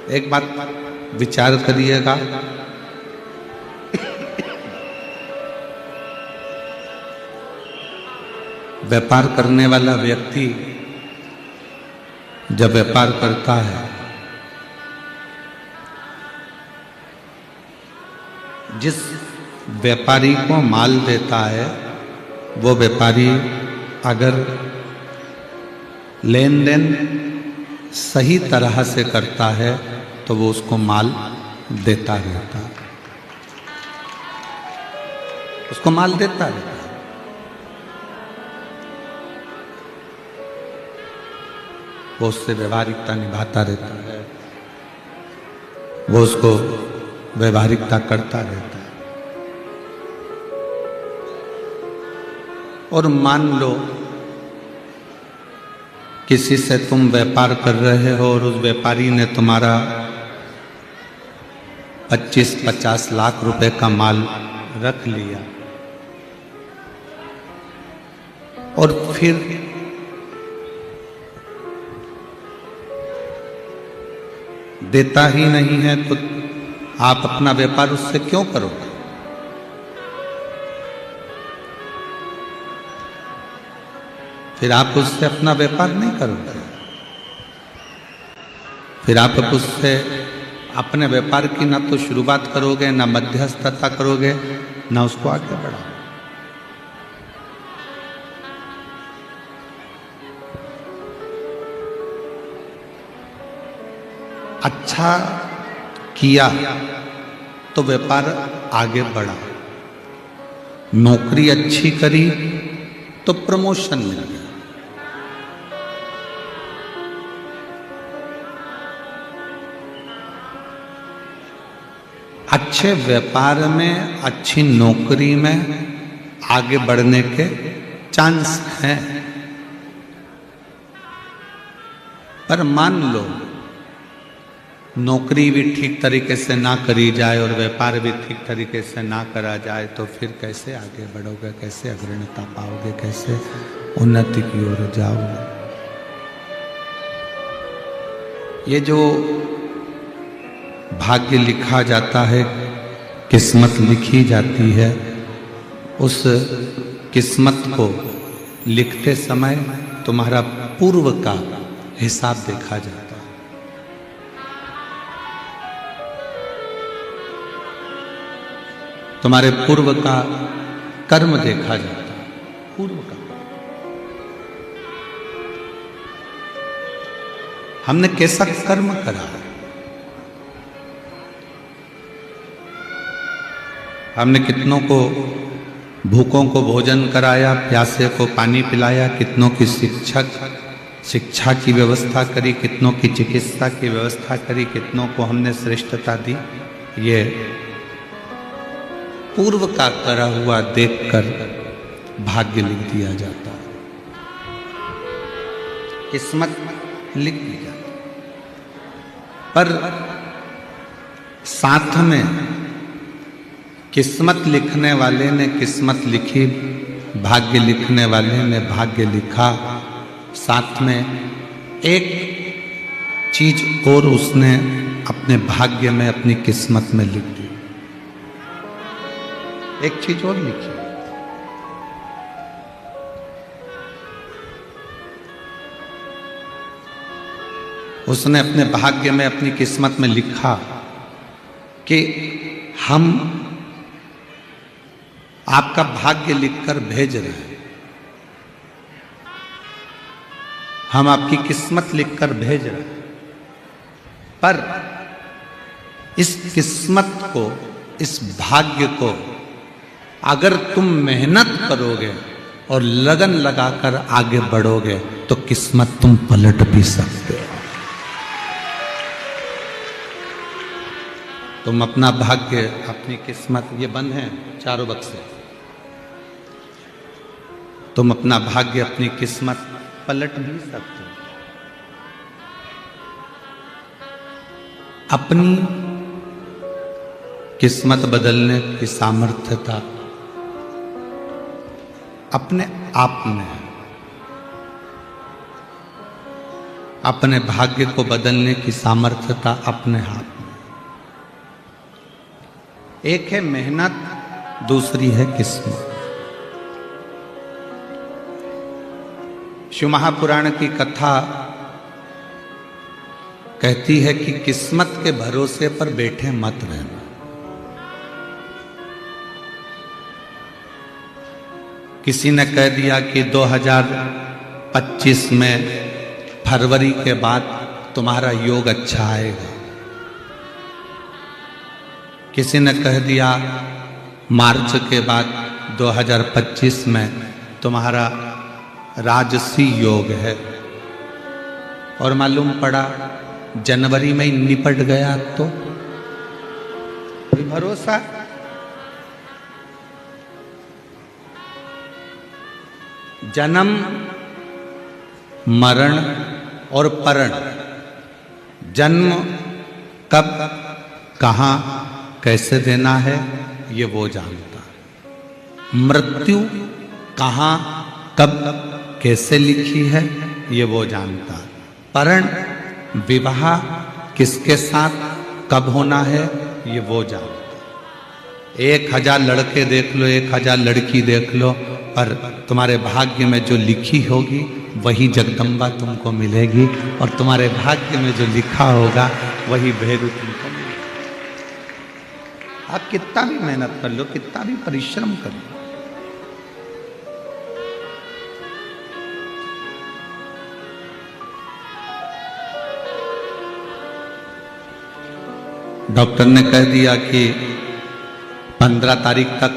एक बात विचार करिएगा, व्यापार करने वाला व्यक्ति जब व्यापार करता है, जिस व्यापारी को माल देता है वो व्यापारी अगर लेन देन सही तरह से करता है तो वो उसको माल देता रहता है, उसको माल देता रहता है। वो उससे व्यवहारिकता निभाता रहता है, वो उसको व्यवहारिकता करता रहता है। और मान लो किसी से तुम व्यापार कर रहे हो और उस व्यापारी ने तुम्हारा 25-50 लाख रुपए का माल रख लिया और फिर देता ही नहीं है, तो आप अपना व्यापार उससे क्यों करोगे? फिर आप उससे अपना व्यापार नहीं करोगे, फिर आप उससे अपने व्यापार की ना तो शुरुआत करोगे, ना मध्यस्थता करोगे, ना उसको आगे बढ़ाओगे। अच्छा किया तो व्यापार आगे बढ़ा, नौकरी अच्छी करी तो प्रमोशन मिल गया, अच्छे व्यापार में, अच्छी नौकरी में आगे बढ़ने के चांस हैं। पर मान लो नौकरी भी ठीक तरीके से ना करी जाए और व्यापार भी ठीक तरीके से ना करा जाए, तो फिर कैसे आगे बढ़ोगे, कैसे अग्रणता पाओगे, कैसे उन्नति की ओर जाओगे? ये जो भाग्य लिखा जाता है, किस्मत लिखी जाती है, उस किस्मत को लिखते समय तुम्हारा पूर्व का हिसाब देखा जाता है। तुम्हारे पूर्व का कर्म देखा जाता है, पूर्व का। हमने कैसा कर्म करा, हमने कितनों को भूखों को भोजन कराया, प्यासे को पानी पिलाया, कितनों की शिक्षा की व्यवस्था करी, कितनों की चिकित्सा की व्यवस्था करी, कितनों को हमने श्रेष्ठता दी। ये पूर्व का करा हुआ देखकर भाग्य लिख दिया जाता है, किस्मत लिख दी जाती है। पर साथ में किस्मत लिखने वाले ने किस्मत लिखी, भाग्य लिखने वाले ने भाग्य लिखा, साथ में एक चीज और उसने अपने भाग्य में, अपनी किस्मत में लिख दी, एक चीज और लिखी। उसने अपने भाग्य में, अपनी किस्मत में लिखा कि हम आपका भाग्य लिखकर भेज रहे हैं, हम आपकी किस्मत लिखकर भेज रहे हैं, पर इस किस्मत को, इस भाग्य को अगर तुम मेहनत करोगे और लगन लगाकर आगे बढ़ोगे तो किस्मत तुम पलट भी सकते हो। तुम अपना भाग्य, अपनी किस्मत, ये बंद हैं चारों बक्से, तुम अपना भाग्य, अपनी किस्मत पलट भी सकते हो। अपनी किस्मत बदलने की सामर्थ्यता अपने आप में है। अपने भाग्य को बदलने की सामर्थ्यता अपने हाथ में। एक है मेहनत, दूसरी है किस्मत। शिव महापुराण की कथा कहती है कि किस्मत के भरोसे पर बैठे मत रहना। किसी ने कह दिया कि 2025 में फरवरी के बाद तुम्हारा योग अच्छा आएगा। किसी ने कह दिया मार्च के बाद 2025 में तुम्हारा राजसी योग है, और मालूम पड़ा जनवरी में ही निपट गया। तो कोई भरोसा? जन्म, मरण और परण, जन्म कब, कहाँ, कैसे देना है ये वो जानता है। मृत्यु कहाँ, कब, कैसे लिखी है ये वो जानता है। परण, विवाह किसके साथ कब होना है ये वो जानता है। 1000 लड़के देख लो, 1000 लड़की देख लो, पर तुम्हारे भाग्य में जो लिखी होगी वही जगदम्बा तुमको मिलेगी, और तुम्हारे भाग्य में जो लिखा होगा वही भैरू तुमको मिलेगा। आप कितना भी मेहनत कर लो, कितना भी परिश्रम कर लो, डॉक्टर ने कह दिया कि 15 तारीख तक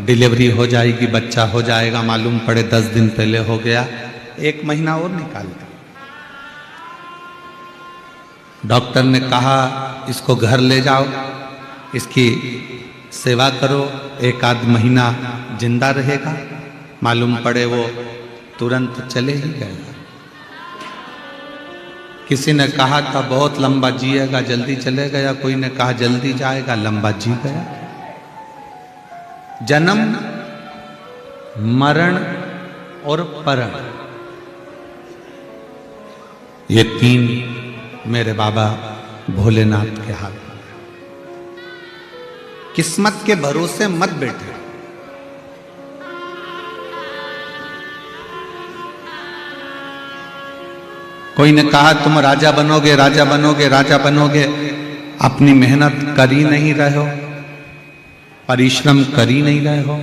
डिलीवरी हो जाएगी, बच्चा हो जाएगा, मालूम पड़े 10 दिन पहले हो गया, 1 महीना और निकाल दे। डॉक्टर ने कहा इसको घर ले जाओ, इसकी सेवा करो, 1 आध महीना जिंदा रहेगा, मालूम पड़े वो तुरंत चले ही गया। किसी ने कहा था बहुत लंबा जिएगा, जल्दी चले गया। कोई ने कहा जल्दी जाएगा, लंबा जी गया। जन्म, मरण और परण, ये 3 मेरे बाबा भोलेनाथ के हाथ में। किस्मत के भरोसे मत बैठे। कोई ने कहा तुम राजा बनोगे, राजा बनोगे, राजा बनोगे, अपनी मेहनत कर ही नहीं रहे हो, परिश्रम कर ही नहीं रहे हो,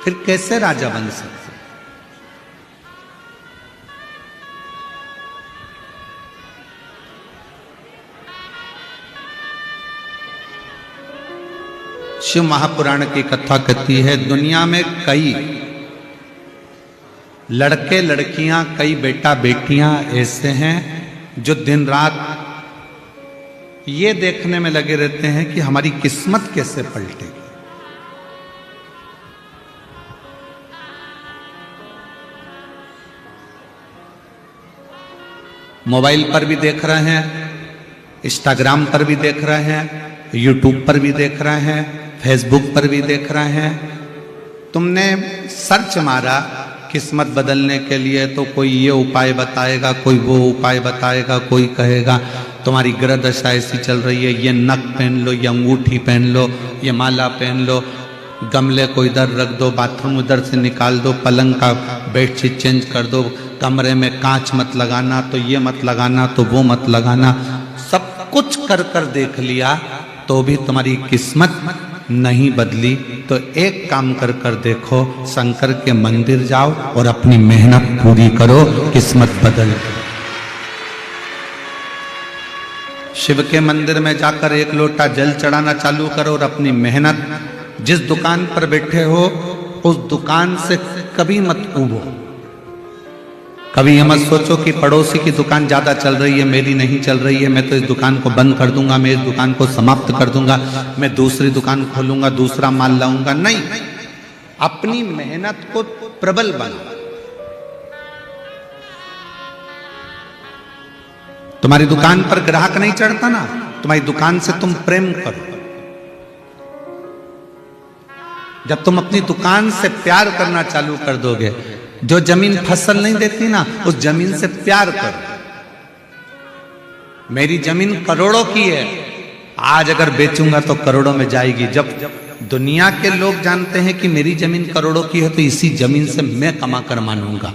फिर कैसे राजा बन सकते? शिव महापुराण की कथा कहती है दुनिया में कई लड़के लड़कियां, कई बेटा बेटियां ऐसे हैं जो दिन रात ये देखने में लगे रहते हैं कि हमारी किस्मत कैसे पलटेगी। मोबाइल पर भी देख रहे हैं, इंस्टाग्राम पर भी देख रहे हैं, यूट्यूब पर भी देख रहे हैं, फेसबुक पर भी देख रहे हैं। तुमने सर्च मारा किस्मत बदलने के लिए तो कोई ये उपाय बताएगा, कोई वो उपाय बताएगा, कोई कहेगा तुम्हारी ग्रह दशा ऐसी चल रही है, ये नक पहन लो, ये अंगूठी पहन लो, ये माला पहन लो, गमले को इधर रख दो, बाथरूम उधर से निकाल दो, पलंग का बेडशीट चेंज कर दो, कमरे में कांच मत लगाना, तो ये मत लगाना, तो वो मत लगाना। सब कुछ कर कर देख लिया तो भी तुम्हारी किस्मत नहीं बदली। तो एक काम कर कर देखो, शंकर के मंदिर जाओ और अपनी मेहनत पूरी करो, किस्मत बदल। शिव के मंदिर में जाकर 1 लोटा जल चढ़ाना चालू करो और अपनी मेहनत, जिस दुकान पर बैठे हो उस दुकान से कभी मत ऊबो। कभी ये मत सोचो कि पड़ोसी की दुकान ज्यादा चल रही है, मेरी नहीं चल रही है, मैं तो इस दुकान को बंद कर दूंगा, मैं इस दुकान को समाप्त कर दूंगा, मैं दूसरी दुकान खोलूंगा, दूसरा माल लाऊंगा। नहीं, अपनी मेहनत को प्रबल बनाओ। तुम्हारी दुकान पर ग्राहक नहीं चढ़ता ना, तुम्हारी दुकान से तुम प्रेम करो। जब तुम अपनी दुकान से प्यार करना चालू कर दोगे, जो जमीन फसल नहीं देती ना, उस जमीन से प्यार करो। मेरी जमीन करोड़ों की है, आज अगर बेचूंगा तो करोड़ों में जाएगी। जब दुनिया के लोग जानते हैं कि मेरी जमीन करोड़ों की है, तो इसी जमीन से मैं कमा कर मानूंगा।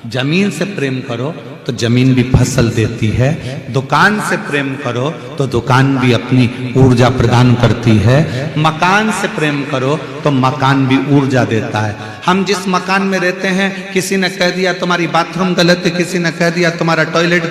जमीन से प्रेम करो तो जमीन भी फसल देती है, दुकान से प्रेम करो तो दुकान भी अपनी ऊर्जा प्रदान करती है, मकान से प्रेम करो तो मकान भी ऊर्जा देता है। हम जिस मकान में रहते हैं, किसी ने कह दिया तुम्हारी बाथरूम गलत है, किसी ने कह दिया तुम्हारा टॉयलेट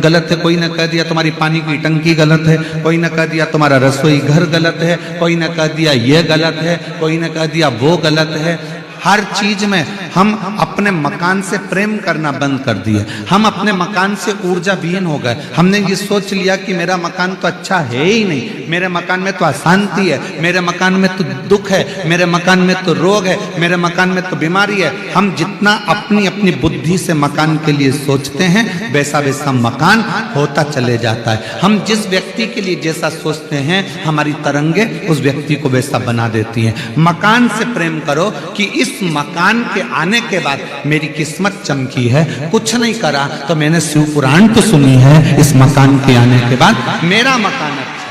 गलत है, कोई ने कह दिया तुम्हारी पानी की टंकी गलत है, कोई ने कह दिया तुम्हारा रसोई घर गलत है, कोई ने कह दिया ये गलत है, कोई ने कह दिया वो गलत है। हर चीज में हम अपने मकान से प्रेम करना बंद कर दिए। हम अपने मकान से ऊर्जा विहीन हो गए। हमने ये सोच लिया कि मेरा मकान तो अच्छा है ही नहीं, मेरे मकान में तो अशांति है, मेरे मकान में तो दुख है, मेरे मकान में तो रोग है, मेरे मकान में तो बीमारी है। हम जितना अपनी अपनी बुद्धि से मकान के लिए सोचते हैं, वैसा वैसा मकान होता चले जाता है। हम जिस व्यक्ति के लिए जैसा सोचते हैं, हमारी तरंगे उस व्यक्ति को वैसा बना देती हैं। मकान से प्रेम करो कि इस मकान के आने के बाद मेरी किस्मत चमकी है, कुछ नहीं करा तो मैंने शिव पुराण तो सुनी है, इस मकान के आने के बाद मेरा मकान अच्छा।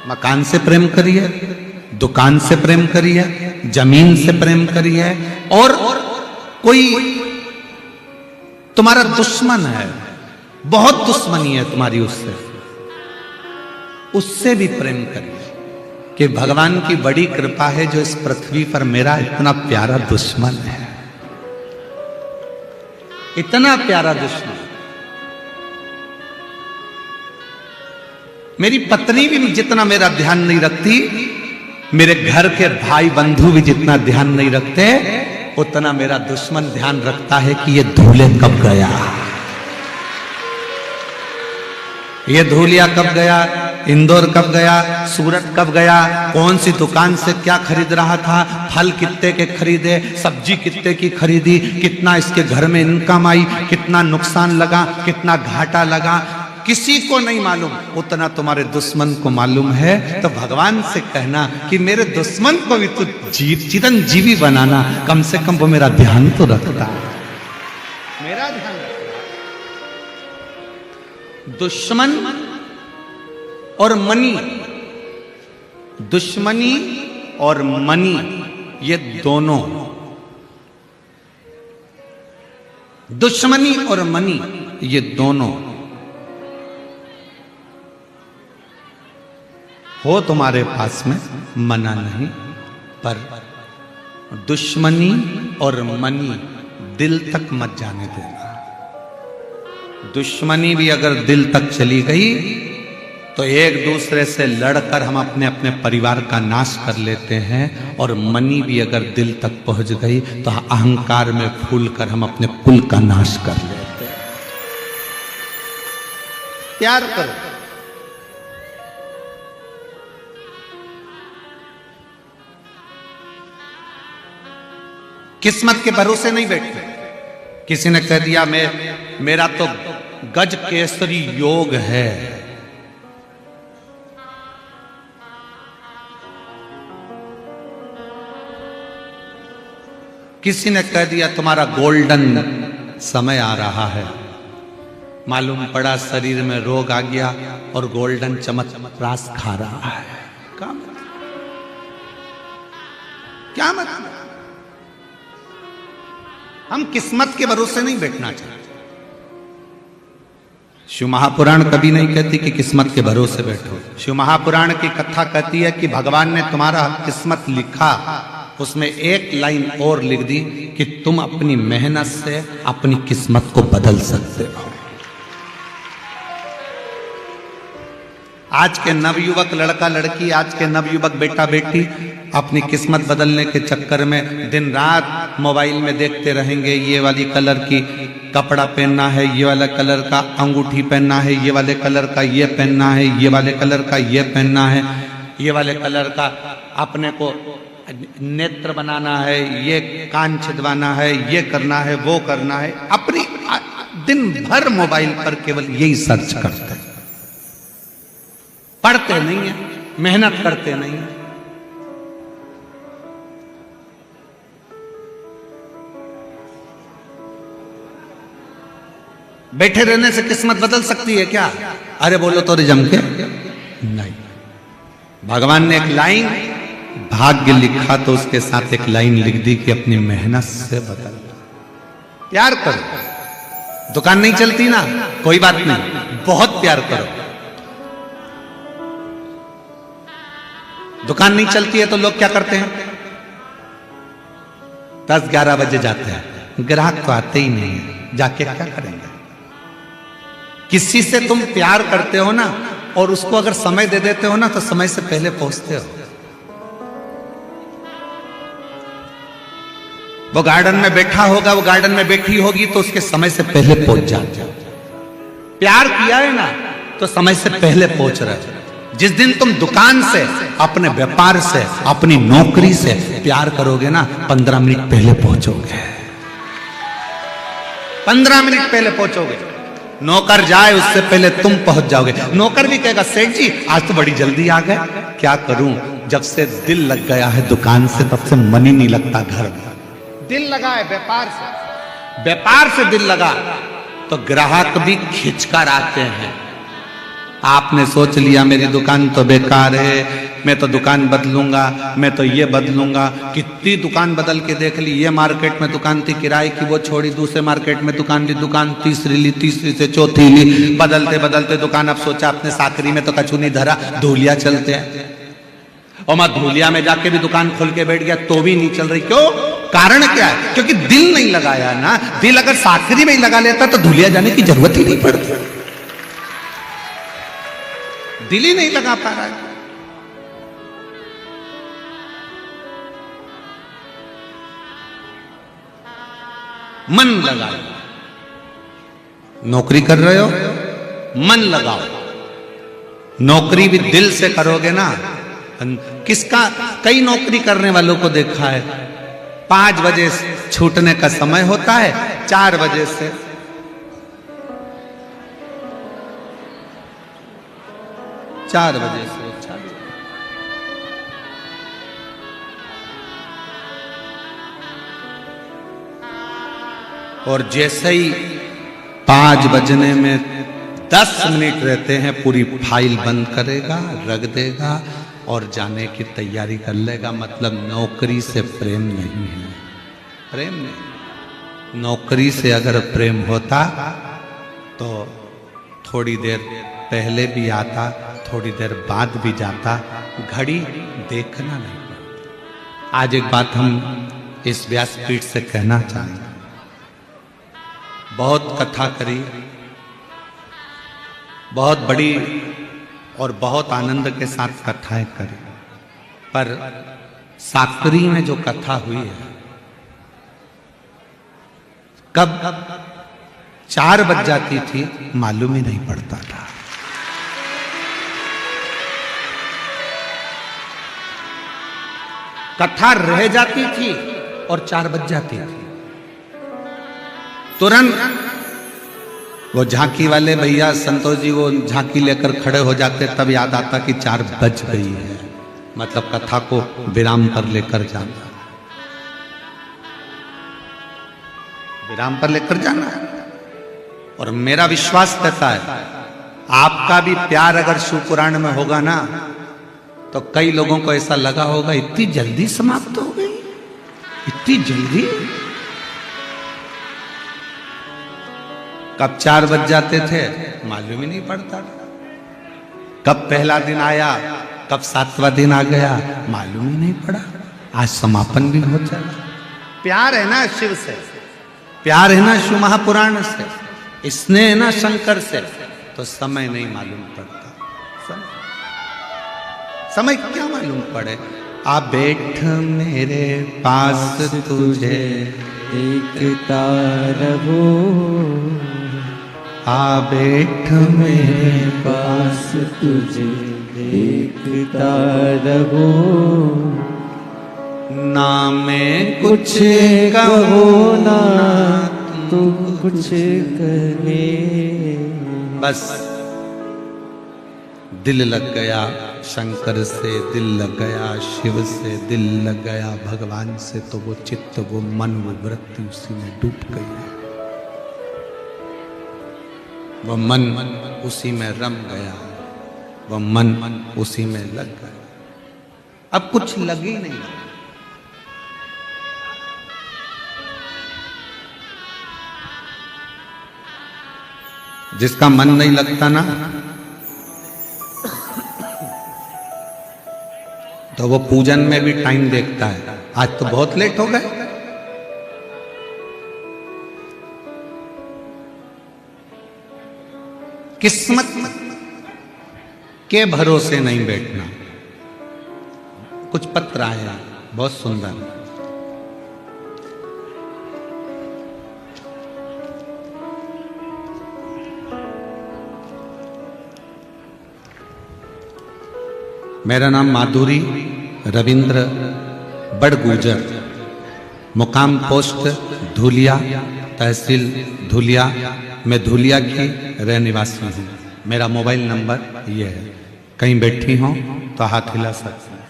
मकान से प्रेम करिए, दुकान से प्रेम करिए, जमीन से प्रेम करिए। और कोई तुम्हारा दुश्मन है, बहुत दुश्मनी है तुम्हारी उससे भी प्रेम करिए कि भगवान की बड़ी कृपा है जो इस पृथ्वी पर मेरा इतना प्यारा दुश्मन है, इतना प्यारा दुश्मन। मेरी पत्नी भी जितना मेरा ध्यान नहीं रखती, मेरे घर के भाई बंधु भी जितना ध्यान नहीं रखते, उतना मेरा दुश्मन ध्यान रखता है कि ये धूले कब गया, ये धूलिया कब गया, इंदौर कब गया, सूरत कब गया, कौन सी दुकान से क्या खरीद रहा था, फल कितने के खरीदे, सब्जी कितने की खरीदी, कितना इसके घर में इनकम आई, कितना नुकसान लगा, कितना घाटा लगा, किसी को नहीं मालूम, उतना तुम्हारे दुश्मन को मालूम है। तो भगवान से कहना कि मेरे दुश्मन को भी तू चिरंजीवी बनाना, कम से कम वो मेरा ध्यान तो रखता है, मेरा ध्यान रखता। दुश्मन और मनी, दुश्मनी और मनी, ये दोनों, दुश्मनी और मनी ये दोनों हो तुम्हारे पास में, मना नहीं, पर दुश्मनी और मनी दिल तक मत जाने देना। दुश्मनी भी अगर दिल तक चली गई तो एक दूसरे से लड़कर हम अपने अपने परिवार का नाश कर लेते हैं, और मनी भी अगर दिल तक पहुंच गई तो अहंकार में फूलकर हम अपने कुल का नाश कर लेते हैं। प्यार करो, किस्मत के भरोसे नहीं बैठते। किसी ने कह दिया मेरा तो गज केसरी योग है, किसी ने कह दिया तुम्हारा गोल्डन समय आ रहा है, मालूम पड़ा शरीर में रोग आ गया और गोल्डन चमत्प्रास खा रहा है। क्या मतलब? हम किस्मत के भरोसे नहीं बैठना चाहते। शिव महापुराण कभी नहीं कहती कि किस्मत के भरोसे बैठो। शिव महापुराण की कथा कहती है कि भगवान ने तुम्हारा किस्मत लिखा, उसमें एक लाइन और लिख दी कि तुम अपनी मेहनत से अपनी किस्मत को बदल सकते हो। आज के नवयुवक लड़का लड़की, आज के नवयुवक बेटा बेटी अपनी किस्मत बदलने के चक्कर में दिन रात मोबाइल में देखते रहेंगे, ये वाली कलर की कपड़ा पहनना है, ये वाला कलर का अंगूठी पहनना है, ये वाले कलर का ये पहनना है, ये वाले कलर का ये पहनना है, ये वाले कलर का अपने को नेत्र बनाना है, ये कान छिदवाना है, ये करना है, वो करना है। अपनी दिन भर मोबाइल पर केवल यही सर्च करते हैं, पढ़ते नहीं है, मेहनत करते नहीं है। बैठे रहने से किस्मत बदल सकती है क्या? अरे बोलो तो जम के नहीं। भगवान ने एक लाइन भाग्य लिखा तो उसके साथ एक लाइन लिख दी कि अपनी मेहनत से बदल। प्यार करो, दुकान नहीं चलती ना, कोई बात नहीं, बहुत प्यार करो। दुकान नहीं चलती है तो लोग क्या करते हैं? 10-11 बजे जाते हैं, ग्राहक तो आते ही नहीं है, जाके क्या करेंगे? किसी से तुम प्यार करते हो ना और उसको अगर समय दे देते हो ना तो समय से पहले पहुंचते हो। वो गार्डन में बैठा होगा, वो गार्डन में बैठी होगी तो उसके समय से पहले पहुंच जाते हो। प्यार किया है ना तो समय से पहले पहुंच रहे हो। जिस दिन तुम दुकान से, अपने व्यापार से, अपनी नौकरी से प्यार करोगे ना, 15 मिनट पहले पहुंचोगे। 15 मिनट पहले पहुंचोगे। नौकर जाए उससे पहले तुम पहुंच जाओगे। नौकर भी कहेगा सेठ जी आज तो बड़ी जल्दी आ गए। क्या करूं, जब से दिल लग गया है दुकान से तब से मन ही नहीं लगता घर में। दिल लगा है व्यापार से, व्यापार से दिल लगा तो ग्राहक भी खिंचकर आते हैं। आपने सोच लिया मेरी दुकान तो बेकार है, मैं तो दुकान बदलूंगा, मैं तो ये बदलूंगा। कितनी दुकान बदल के देख ली। ये मार्केट में दुकान थी किराए की, वो छोड़ी, दूसरे मार्केट में दुकान ली, दुकान तीसरी ली, तीसरी से चौथी ली, बदलते बदलते दुकान। अब सोचा अपने साकरी में तो कछु नहीं धरा, धूलिया चलते हैं। और मैं धूलिया में जाके भी दुकान खोल के बैठ गया तो भी नहीं चल रही। क्यों? कारण क्या है? क्योंकि दिल नहीं लगाया ना। दिल अगर साकरी में ही लगा लेता तो धूलिया जाने की जरूरत ही नहीं पड़ती। दिल ही नहीं लगा पा रहा है। मन लगाओ। नौकरी कर रहे हो, मन लगाओ। नौकरी भी दिल से करोगे ना। किसका, कई नौकरी करने वालों को देखा है 5 बजे छूटने का समय होता है, 4 बजे से 4 बजे से और जैसे ही 5 बजने में 10 मिनट रहते हैं पूरी फाइल बंद करेगा, रख देगा और जाने की तैयारी कर लेगा। मतलब नौकरी से प्रेम नहीं है। प्रेम नहीं। नौकरी से अगर प्रेम होता तो थोड़ी देर पहले भी आता, थोड़ी देर बाद भी जाता, घड़ी देखना नहीं पड़ता। आज एक बात हम इस व्यासपीठ से कहना चाहेंगे। बहुत कथा करी, बहुत बड़ी और बहुत आनंद के साथ कथाएं करी, पर साकरी में जो कथा हुई है, कब 4 बज जाती थी मालूम ही नहीं पड़ता था। कथा रह जाती थी और 4 बज जाती थी। तुरंत वो झांकी वाले भैया संतोष जी वो झांकी लेकर खड़े हो जाते, तब याद आता कि 4 बज गई है। मतलब कथा को विराम पर लेकर जाना, विराम पर लेकर जाना है। और मेरा विश्वास कहता है आपका भी प्यार अगर शिव पुराण में होगा ना तो कई लोगों को ऐसा लगा होगा इतनी जल्दी समाप्त हो गई, इतनी जल्दी। कब 4 बज जाते थे मालूम ही नहीं पड़ता। कब पहला दिन आया, कब 7वां दिन आ गया मालूम ही नहीं पड़ा। आज समापन भी हो जाएगा। प्यार है ना शिव से, प्यार है ना शिव महापुराण से, स्नेह है ना शंकर से, तो समय नहीं मालूम पड़ता। समय क्या मालूम पड़े। आ बैठ मेरे पास तुझे देखता रहो, आ बैठ मेरे पास तुझे देखता रहो। ना मैं कुछ कहो ना तू कुछ कहे, बस दिल लग गया शंकर से, दिल लग गया शिव से, दिल लग गया भगवान से, तो वो चित्त, वो मन, वो वृत्ति उसी में डूब गई। वह मन उसी में रम गया, वह मन उसी में लग गया। अब कुछ लग ही नहीं। जिसका मन नहीं लगता ना, तो वो पूजन में भी टाइम देखता है। आज तो बहुत लेट हो गए। किस्मत के भरोसे नहीं बैठना। कुछ पत्र आया बहुत सुंदर। मेरा नाम माधुरी रविंद्र बड़गुजर, मुकाम पोस्ट धुलिया, तहसील धुलिया। मैं धुलिया की रह निवासी हूँ। मेरा मोबाइल नंबर ये है। कहीं बैठी हो तो हाथ हिला सकती हैं।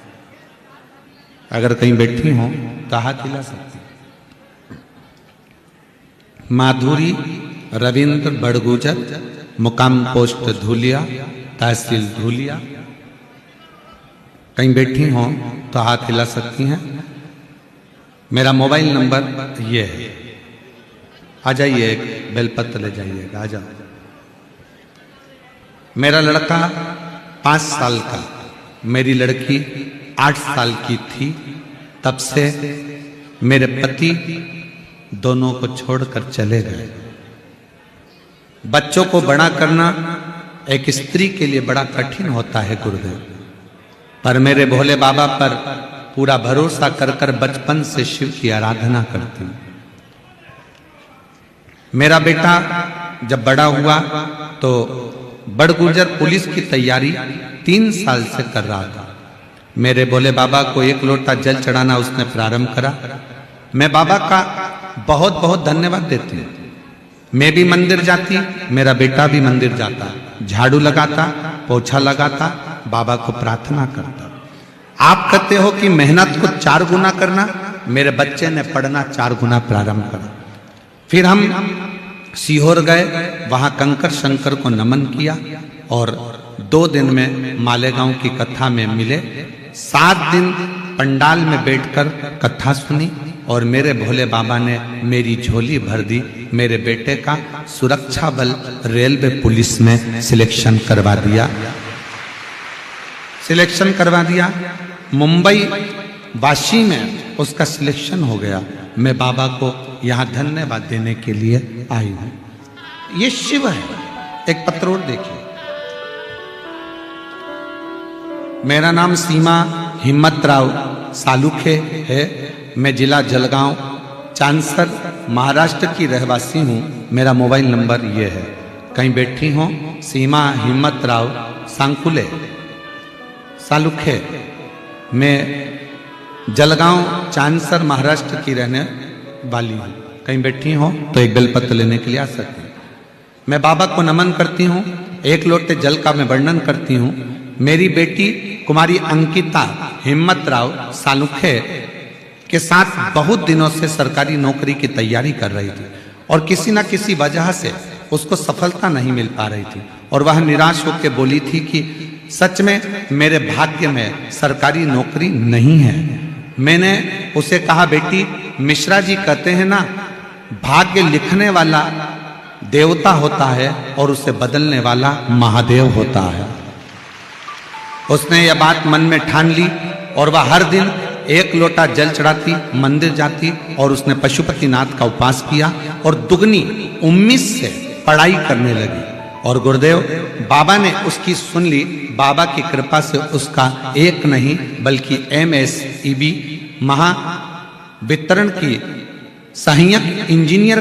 अगर कहीं बैठी हो तो हाथ हिला सकती हैं। माधुरी रविंद्र बड़गुजर, मुकाम पोस्ट धुलिया, तहसील धुलिया। कहीं बैठी हो तो हाथ हिला सकती हैं। मेरा मोबाइल नंबर ये है। आ जाइए, एक बेलपत्र ले जाइएगा। आ जाओ। मेरा लड़का 5 साल का, मेरी लड़की 8 साल की थी। तब से मेरे पति दोनों को छोड़कर चले गए। बच्चों को बड़ा करना एक स्त्री के लिए बड़ा कठिन होता है गुरुदेव, पर मेरे भोले बाबा पर पूरा भरोसा कर कर बचपन से शिव की आराधना करती हूँ। मेरा बेटा जब बड़ा हुआ तो बड़गुजर पुलिस की तैयारी 3 साल से कर रहा था। मेरे भोले बाबा को 1 लोटा जल चढ़ाना उसने प्रारंभ करा। मैं बाबा का बहुत बहुत धन्यवाद देती हूँ। मैं भी मंदिर जाती, मेरा बेटा भी मंदिर जाता, झाड़ू लगाता, पोछा लगाता, बाबा को प्रार्थना करता। आप कहते हो कि मेहनत को 4 गुना करना, मेरे बच्चे ने पढ़ना 4 गुना प्रारंभ करा। फिर हम सीहोर गए, वहां कंकर शंकर को नमन किया और 2 दिन में मालेगांव की कथा में मिले। 7 दिन पंडाल में बैठकर कथा सुनी और मेरे भोले बाबा ने मेरी झोली भर दी। मेरे बेटे का सुरक्षा बल रेलवे पुलिस में सिलेक्शन करवा दिया। मुंबई वाशी में उसका सिलेक्शन हो गया। मैं बाबा को यहाँ धन्यवाद देने के लिए आई हूँ। ये शिव है। एक पत्र और देखिए। मेरा नाम सीमा हिम्मतराव सालुखे है। मैं जिला जलगांव चांसर महाराष्ट्र की रहवासी हूँ। मेरा मोबाइल नंबर ये है। कहीं बैठी हो, सीमा हिम्मतराव सांकुले सालुखे। मैं जलगांव चांसर महाराष्ट्र की रहने वाली हूँ। कहीं बैठी हो तो एक बेलपत्र लेने के लिए आ सकती हूँ। मैं बाबा को नमन करती हूँ। 1 लोटे जल का मैं वर्णन करती हूँ। मेरी बेटी कुमारी अंकिता हिम्मतराव सालुखे के साथ बहुत दिनों से सरकारी नौकरी की तैयारी कर रही थी और किसी न किसी वजह से उसको सफलता नहीं मिल पा रही थी और वह निराश होकर बोली थी कि सच में मेरे भाग्य में सरकारी नौकरी नहीं है। मैंने उसे कहा, बेटी मिश्रा जी कहते हैं ना, भाग्य लिखने वाला देवता होता है और उसे बदलने वाला महादेव होता है। उसने यह बात मन में ठान ली और वह हर दिन 1 लोटा जल चढ़ाती, मंदिर जाती और उसने पशुपतिनाथ का उपास किया और दुगनी उम्मीद से पढ़ाई करने लगी। और गुरुदेव बाबा ने उसकी सुन ली। बाबा की कृपा से उसका एक नहीं बल्कि MSEB महावितरण की सहायक इंजीनियर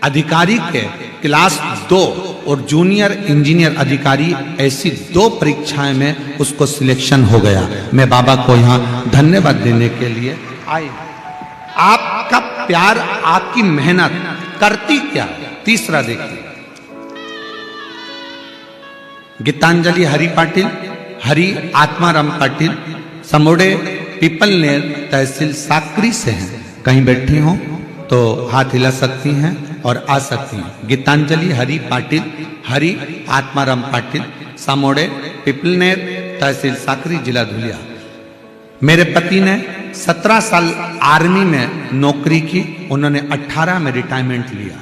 अधिकारी के क्लास 2 और जूनियर इंजीनियर अधिकारी ऐसी 2 परीक्षाएं में उसको सिलेक्शन हो गया। मैं बाबा को यहाँ धन्यवाद देने के लिए आई। आपका प्यार, आपकी मेहनत करती क्या। तीसरा देखिए, गीतांजलि हरि पाटिल, हरि आत्माराम पाटिल, समोड़े पीपलनेर, तहसील साकरी से हैं। कहीं बैठी हो तो हाथ हिला सकती हैं। और आ सकती हैं। गीतांजलि हरि पाटिल, हरि आत्माराम पाटिल, सामोड़े, पिपलनेर, तहसील साकरी, जिला धुलिया। मेरे पति ने 17 साल आर्मी में नौकरी की, उन्होंने 18 में रिटायरमेंट लिया।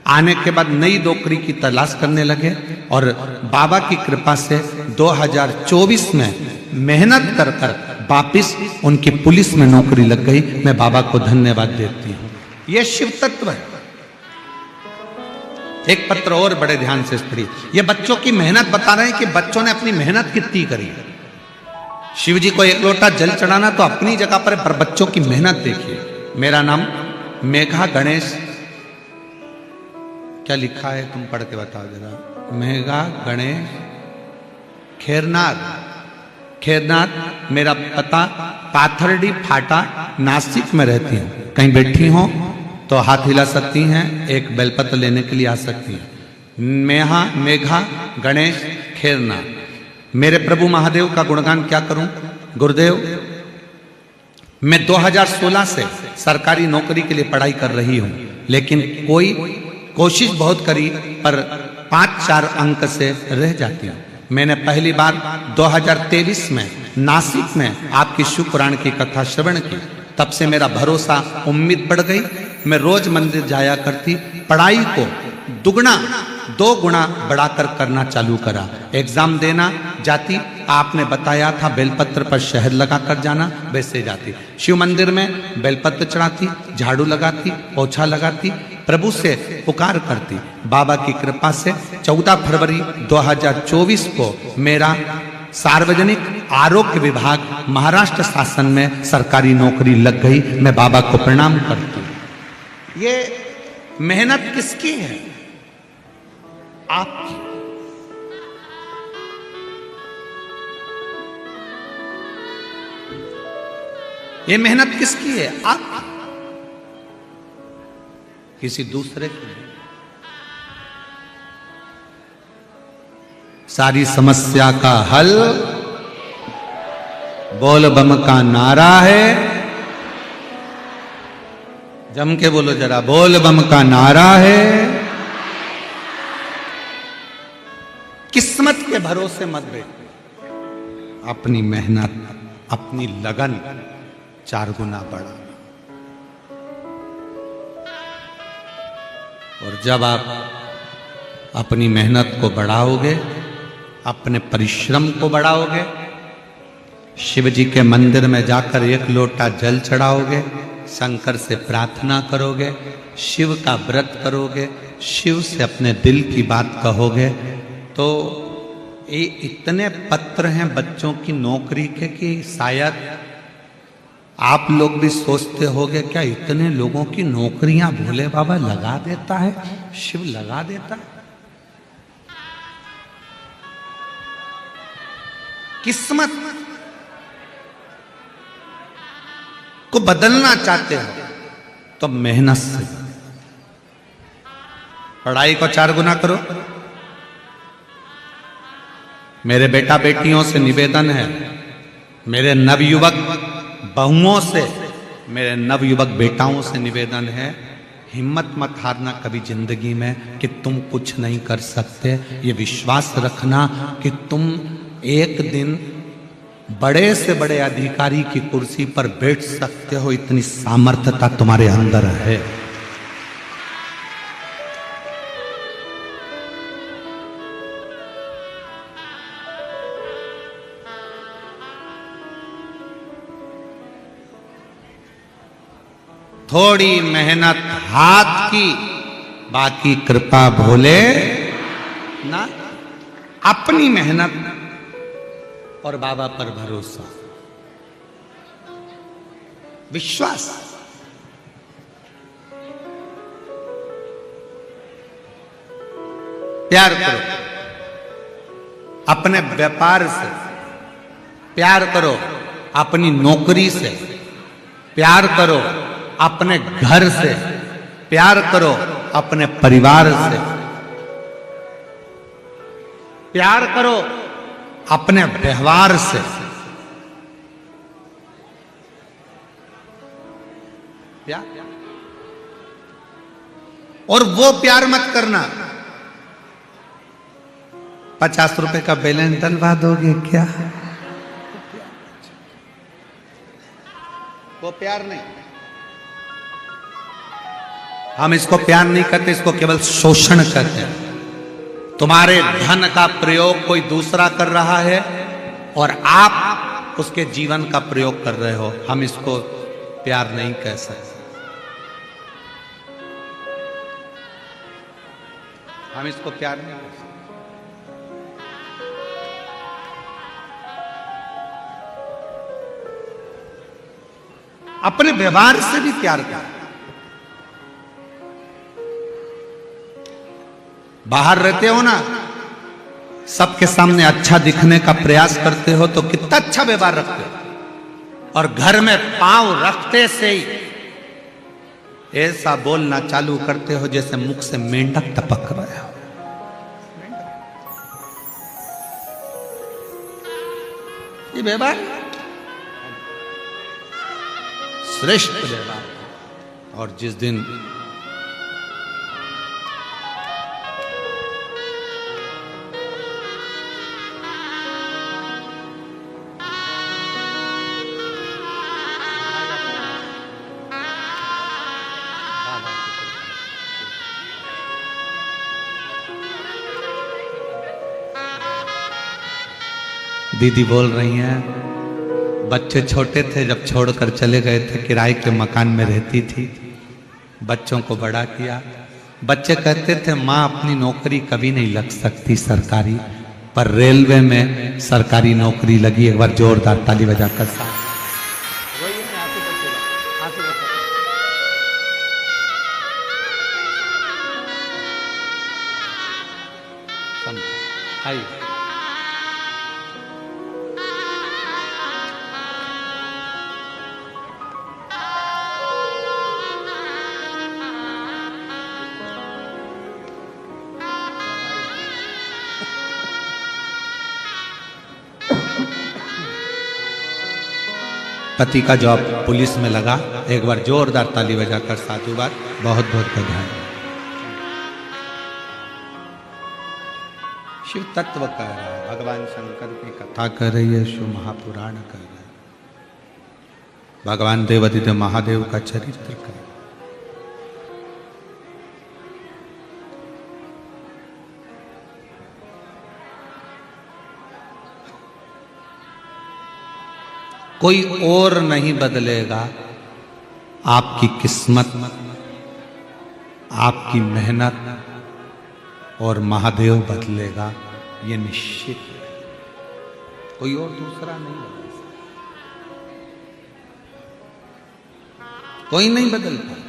आने के बाद नई नौकरी की तलाश करने लगे और बाबा की कृपा से 2024 में मेहनत कर कर वापिस उनकी पुलिस में नौकरी लग गई। मैं बाबा को धन्यवाद देती हूँ। यह शिव तत्व है। एक पत्र और बड़े ध्यान से पढ़िए। ये बच्चों की मेहनत बता रहे हैं कि बच्चों ने अपनी मेहनत कितनी करी। शिव जी को एक लोटा जल चढ़ाना तो अपनी जगह पर बच्चों की मेहनत देखिए। मेरा नाम मेघा गणेश, क्या लिखा है तुम पढ़ के बताओ जरा। मेघा गणेश खेरनाथ, खेरनाथ मेरा पता, पाथरडी फाटा, नासिक में रहती हूँ। कहीं बैठी हो तो हाथ हिला सकती हैं, एक बेलपत्र लेने के लिए आ सकती हैं। मेघा गणेश खेरनाथ। मेरे प्रभु महादेव का गुणगान क्या करूं। गुरुदेव, मैं 2016 से सरकारी नौकरी के लिए पढ़ाई कर रही हूं, लेकिन कोई कोशिश बहुत करी पर 5-4 अंक से रह जाती हूं। मैंने पहली बार 2023 में नासिक में आपकी शिव पुराण की कथा श्रवण की। तब से मेरा भरोसा, उम्मीद बढ़ गई। मैं रोज मंदिर जाया करती, पढ़ाई को दुगना 2 गुना बढ़ाकर करना चालू करा। एग्जाम देना जाती, आपने बताया था बेलपत्र पर शहद लगा कर जाना, वैसे जाती। शिव मंदिर में बेलपत्र चढ़ाती, झाड़ू लगाती, पोछा लगाती, प्रभु से पुकार करती। बाबा की कृपा से 14 फरवरी 2024 को मेरा सार्वजनिक आरोग्य विभाग महाराष्ट्र शासन में सरकारी नौकरी लग गई। मैं बाबा को प्रणाम करती हूं। ये मेहनत किसकी है? आपकी। ये मेहनत किसकी है? आपकी, किसी दूसरे की। सारी समस्या का हल बोल बम का नारा है। जम के बोलो जरा, बोल बम का नारा है। किस्मत के भरोसे मत बैठो। अपनी मेहनत, अपनी लगन 4 गुना बढ़ा। और जब आप अपनी मेहनत को बढ़ाओगे, अपने परिश्रम को बढ़ाओगे, शिव जी के मंदिर में जाकर 1 लोटा जल चढ़ाओगे, शंकर से प्रार्थना करोगे, शिव का व्रत करोगे, शिव से अपने दिल की बात कहोगे, तो ये इतने पत्र हैं बच्चों की नौकरी के कि शायद आप लोग भी सोचते होगे क्या इतने लोगों की नौकरियां भोले बाबा लगा देता है, शिव लगा देता है। किस्मत को बदलना चाहते हो तो मेहनत से, पढ़ाई को 4 गुना करो। मेरे बेटा बेटियों से निवेदन है, मेरे नवयुवक बहुओं से, मेरे नवयुवक बेटाओं से निवेदन है, हिम्मत मत हारना कभी जिंदगी में कि तुम कुछ नहीं कर सकते। ये विश्वास रखना कि तुम एक दिन बड़े से बड़े अधिकारी की कुर्सी पर बैठ सकते हो, इतनी सामर्थ्यता तुम्हारे अंदर है। थोड़ी मेहनत हाथ की, बाकी कृपा भोले ना। अपनी मेहनत और बाबा पर भरोसा, विश्वास। प्यार करो अपने व्यापार से, प्यार करो अपनी नौकरी से, प्यार करो अपने घर से, प्यार करो अपने परिवार से, प्यार करो अपने व्यवहार से। और वो प्यार मत करना 50 रुपए का बैलेंस डलवा दोगे क्या, वो प्यार नहीं। हम इसको प्यार नहीं करते, इसको केवल शोषण कहते हैं। तुम्हारे धन का प्रयोग कोई दूसरा कर रहा है और आप उसके जीवन का प्रयोग कर रहे हो, हम इसको प्यार नहीं कह सकते। हम इसको प्यार नहीं कह सकते। अपने व्यवहार से भी प्यार कर। बाहर रहते हो ना, सबके सामने अच्छा दिखने का प्रयास करते हो तो कितना अच्छा व्यवहार रखते हो, और घर में पांव रखते से ही ऐसा बोलना चालू करते हो जैसे मुख से मेंढक टपक रहे हो। ये व्यवहार श्रेष्ठ व्यवहार। और जिस दिन दीदी बोल रही हैं, बच्चे छोटे थे जब छोड़कर चले गए थे, किराए के मकान में रहती थी, बच्चों को बड़ा किया। बच्चे कहते थे माँ अपनी नौकरी कभी नहीं लग सकती सरकारी, पर रेलवे में सरकारी नौकरी लगी। एक बार जोरदार ताली बजाकर साथ आइए। पति का जॉब पुलिस में लगा। एक बार जोरदार ताली बजाकर साधुवाद, बहुत बहुत बधाई। शिव तत्व कह रहा है, भगवान शंकर की कथा कर रही है, शिव महापुराण कर रहा है, भगवान देवादिदेव महादेव का चरित्र कर रहा है। कोई और नहीं बदलेगा, आपकी किस्मत, आपकी मेहनत और महादेव बदलेगा, ये निश्चित है। कोई और दूसरा नहीं बदल सकता, कोई नहीं बदल पाए।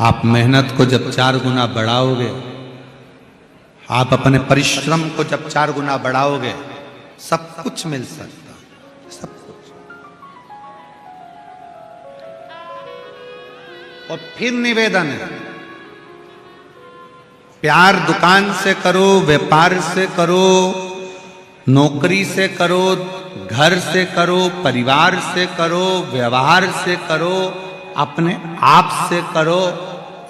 आप मेहनत को जब 4 गुना बढ़ाओगे, आप अपने परिश्रम को जब 4 गुना बढ़ाओगे, सब कुछ मिल सकता, सब कुछ। और फिर निवेदन है, प्यार दुकान से करो, व्यापार से करो, नौकरी से करो, घर से करो, परिवार से करो, व्यवहार से करो, अपने आप से करो।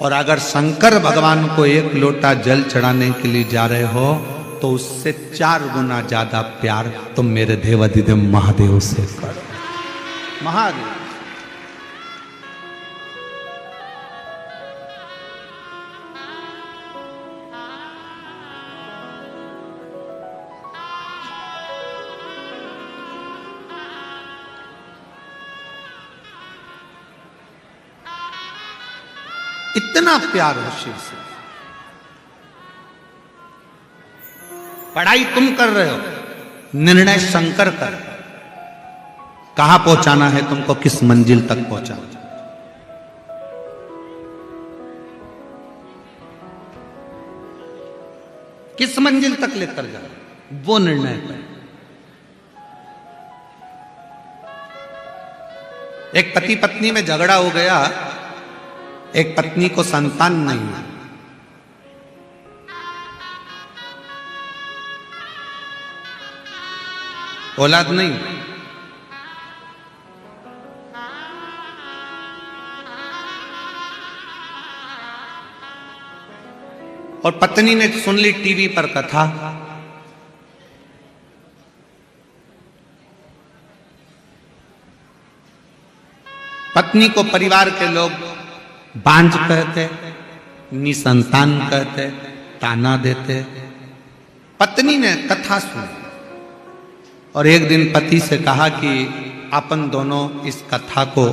और अगर शंकर भगवान को 1 लोटा जल चढ़ाने के लिए जा रहे हो तो उससे 4 गुना ज्यादा प्यार तुम मेरे देवादिदेव महादेव से करो। महादेव इतना प्यार हो शिव से। पढ़ाई तुम कर रहे हो, निर्णय शंकर कर, कहां पहुंचाना है तुमको, किस मंजिल तक पहुंचाना, किस मंजिल तक लेकर जा, वो निर्णय कर। एक पति पत्नी में झगड़ा हो गया, एक पत्नी को संतान नहीं है, औलाद नहीं, और पत्नी ने सुन ली टीवी पर कथा। पत्नी को परिवार के लोग बांझ कहते, निसंतान कहते, ताना देते। पत्नी ने कथा सुनी और एक दिन पति से कहा कि अपन दोनों इस कथा को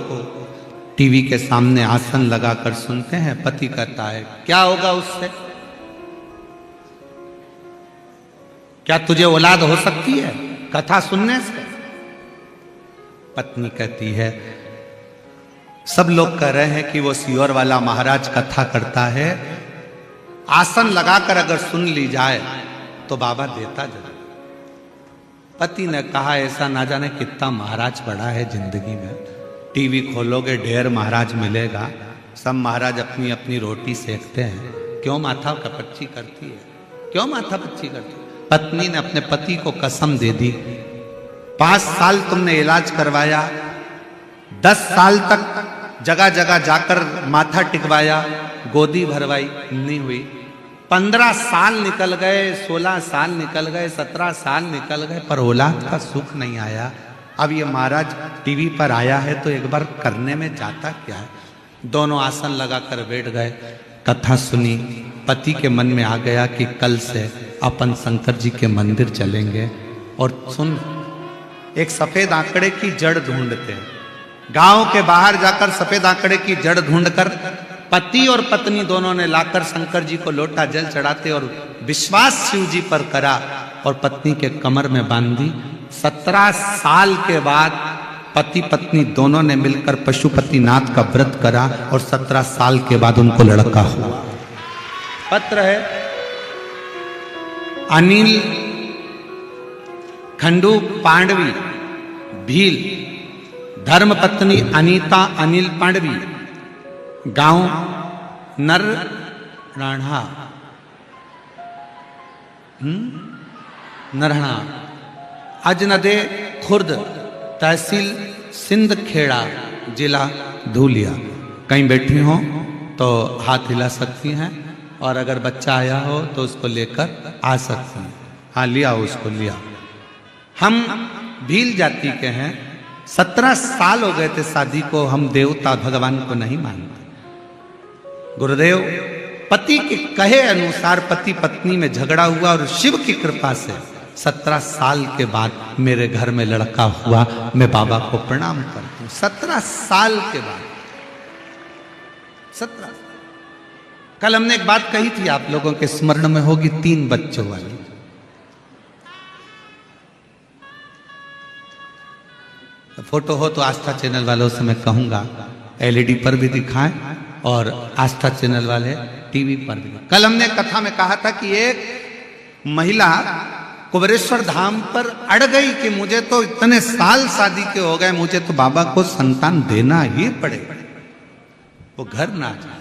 टीवी के सामने आसन लगाकर सुनते हैं। पति कहता है क्या होगा उससे, क्या तुझे औलाद हो सकती है कथा सुनने से? पत्नी कहती है सब लोग कह रहे हैं कि वो सियोर वाला महाराज कथा करता है, आसन लगाकर अगर सुन ली जाए तो बाबा देता जरूर। पति ने कहा ऐसा ना जाने कितना महाराज पड़ा है जिंदगी में, टीवी खोलोगे ढेर महाराज मिलेगा, सब महाराज अपनी अपनी रोटी सेकते हैं, क्यों माथा कपच्ची करती है, क्यों माथा पच्ची करती है? पत्नी ने अपने पति को कसम दे दी, 5 साल तुमने इलाज करवाया, 10 साल तक जगह जगह जाकर माथा टिकवाया, गोदी भरवाई, नहीं हुई। 15 साल निकल गए, 16 साल निकल गए, 17 साल निकल गए, पर औलाद का सुख नहीं आया। अब ये महाराज टीवी पर आया है तो एक बार करने में जाता क्या है? दोनों आसन लगाकर बैठ गए, कथा सुनी। पति के मन में आ गया कि कल से अपन शंकर जी के मंदिर चलेंगे। और सुन, एक सफेद आंकड़े की जड़ ढूंढते हैं, गांव के बाहर जाकर सफेद आंकड़े की जड़ ढूंढकर पति और पत्नी दोनों ने लाकर शंकर जी को लोटा जल चढ़ाते और विश्वास शिव जी पर करा और पत्नी के कमर में बांधी। 17 साल के बाद पति पत्नी दोनों ने मिलकर पशुपतिनाथ का व्रत करा और 17 साल के बाद उनको लड़का हुआ। पत्र है अनिल खंडू पांडवी भील, धर्म पत्नी अनीता अनिल पांडवी, गांव नर राणा नरहणा, अजनदे खुर्द, तहसील सिंध खेड़ा, जिला धूलिया। कहीं बैठी हो तो हाथ हिला सकती हैं और अगर बच्चा आया हो तो उसको लेकर आ सकती हैं। हाँ लिया उसको लिया। हम भील जाति के हैं, 17 साल हो गए थे शादी को, हम देवता भगवान को नहीं मानते। गुरुदेव पति के कहे अनुसार पति पत्नी में झगड़ा हुआ और शिव की कृपा से 17 साल के बाद मेरे घर में लड़का हुआ। मैं बाबा को प्रणाम करता हूं। 17 साल के बाद 17। कल हमने एक बात कही थी, आप लोगों के स्मरण में होगी, 3 बच्चों वाली। फोटो हो तो आस्था चैनल वालों से मैं कहूंगा एलईडी पर भी दिखाएं और आस्था चैनल वाले टीवी पर भी। कल हमने कथा में कहा था कि एक महिला कुबेरेश्वर धाम पर अड़ गई कि मुझे तो इतने साल शादी के हो गए, मुझे तो बाबा को संतान देना ही पड़ेगा, वो घर ना जाए।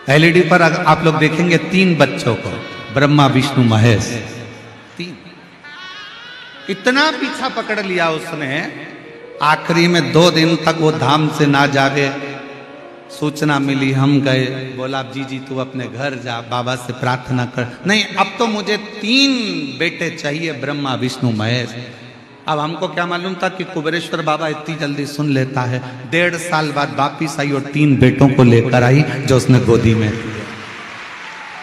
एलईडी पर आप लोग देखेंगे 3 बच्चों को, ब्रह्मा विष्णु महेश, 3। इतना पीछा पकड़ लिया उसने, आखिरी में 2 दिन तक वो धाम से ना जागे। सूचना मिली, हम गए, बोला जी तू अपने घर जा, बाबा से प्रार्थना कर। नहीं, अब तो मुझे 3 बेटे चाहिए, ब्रह्मा विष्णु महेश। अब हमको क्या मालूम था कि कुबेरेश्वर बाबा इतनी जल्दी सुन लेता है। 1.5 साल बाद वापिस आई और 3 बेटों को लेकर आई जो उसने गोदी में दिए।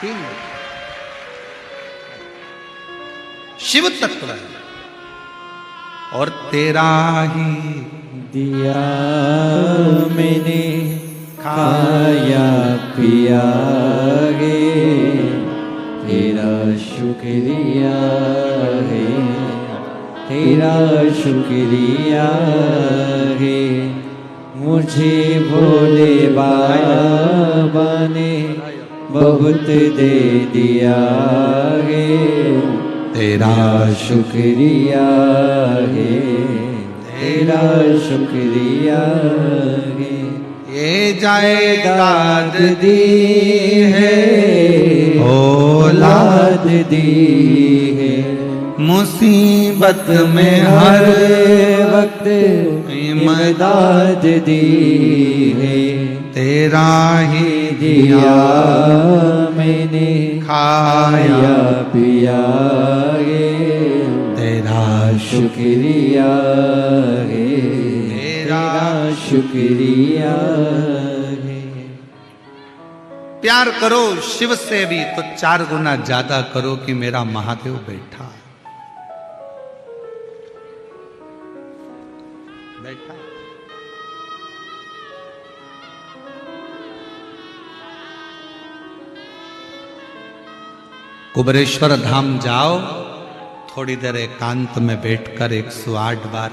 3 शिव तत्व है। और तेरा ही दिया मैंने खाया पिया गे, तेरा शुक्रिया है, तेरा शुक्रिया है। मुझे भोले बाबा ने बहुत दे दिया है, तेरा शुक्रिया है, तेरा शुक्रिया है। ये जायदाद दी है, औलाद दी है, मुसीबत में हर वक्त इमदाद दी है। तेरा ही दिया मैंने खाया पिया गे तेरा शुक्रिया गे तेरा शुक्रिया गे। प्यार करो शिव से भी तो 4 गुना ज्यादा करो कि मेरा महादेव बैठा है। बैठा है। कुबरेश्वर धाम जाओ, थोड़ी देर एकांत में बैठकर 108 बार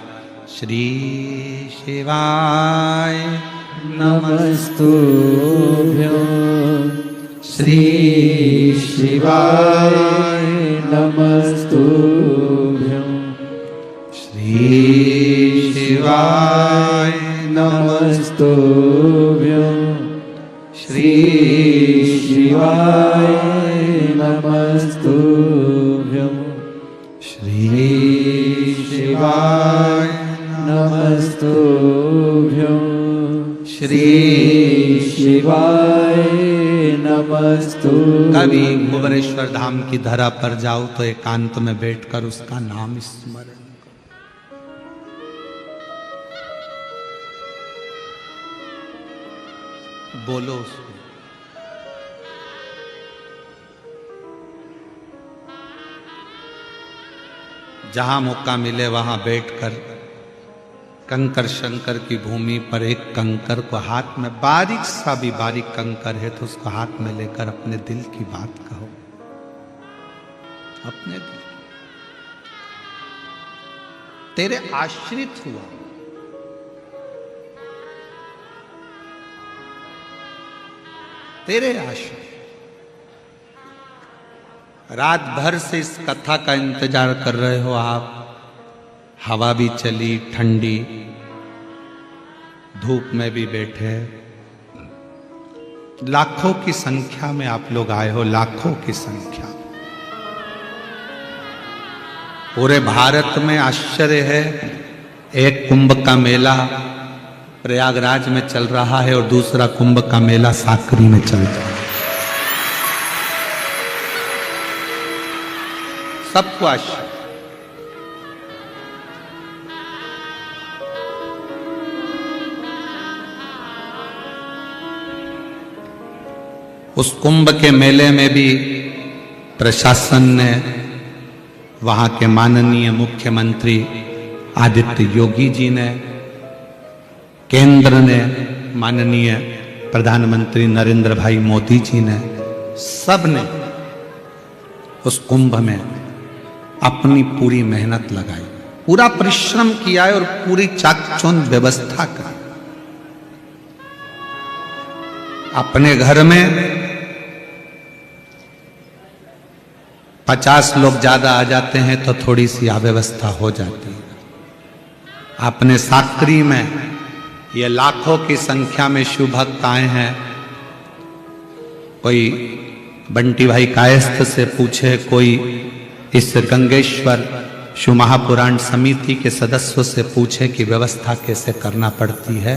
श्री शिवाय नमस्तुभ्यं श्री शिवाय नमस्तुभ्यं श्री शिवाय नमस्तुभ्यं श्री शिवाय नमस्तुभ्यं श्री शिवाय नमस्तुभ्यं श्री शिवाय नमस्तुभ्यं। कभी कुबरेश्वर धाम की धरा पर जाओ तो एकांत में बैठकर उसका नाम स्मरण करो। बोलो उसको। जहां मौका मिले वहां बैठकर कंकर शंकर की भूमि पर एक कंकर को हाथ में, बारीक सा भी बारीक कंकर है तो उसको हाथ में लेकर अपने दिल की बात कहो। अपने दिल तेरे आश्रित हुआ, तेरे आश्रित। रात भर से इस कथा का इंतजार कर रहे हो आप। हवा भी चली ठंडी, धूप में भी बैठे, लाखों की संख्या में आप लोग आए हो, लाखों की संख्या। पूरे भारत में आश्चर्य है, एक कुंभ का मेला प्रयागराज में चल रहा है और दूसरा कुंभ का मेला साकरी में चल रहा है। सबको आश्चर्य। उस कुंभ के मेले में भी प्रशासन ने, वहां के माननीय मुख्यमंत्री आदित्य योगी जी ने, केंद्र ने माननीय प्रधानमंत्री नरेंद्र भाई मोदी जी ने, सब ने उस कुंभ में अपनी पूरी मेहनत लगाई, पूरा परिश्रम किया है और पूरी चाकचौंध व्यवस्था करी। अपने घर में 50 लोग ज्यादा आ जाते हैं तो थोड़ी सी अव्यवस्था हो जाती है। अपने साकरी में ये लाखों की संख्या में शिव भक्त आए हैं। कोई बंटी भाई कायस्थ से पूछे, कोई इस गंगेश्वर शिव महापुराण समिति के सदस्यों से पूछे कि व्यवस्था कैसे करना पड़ती है।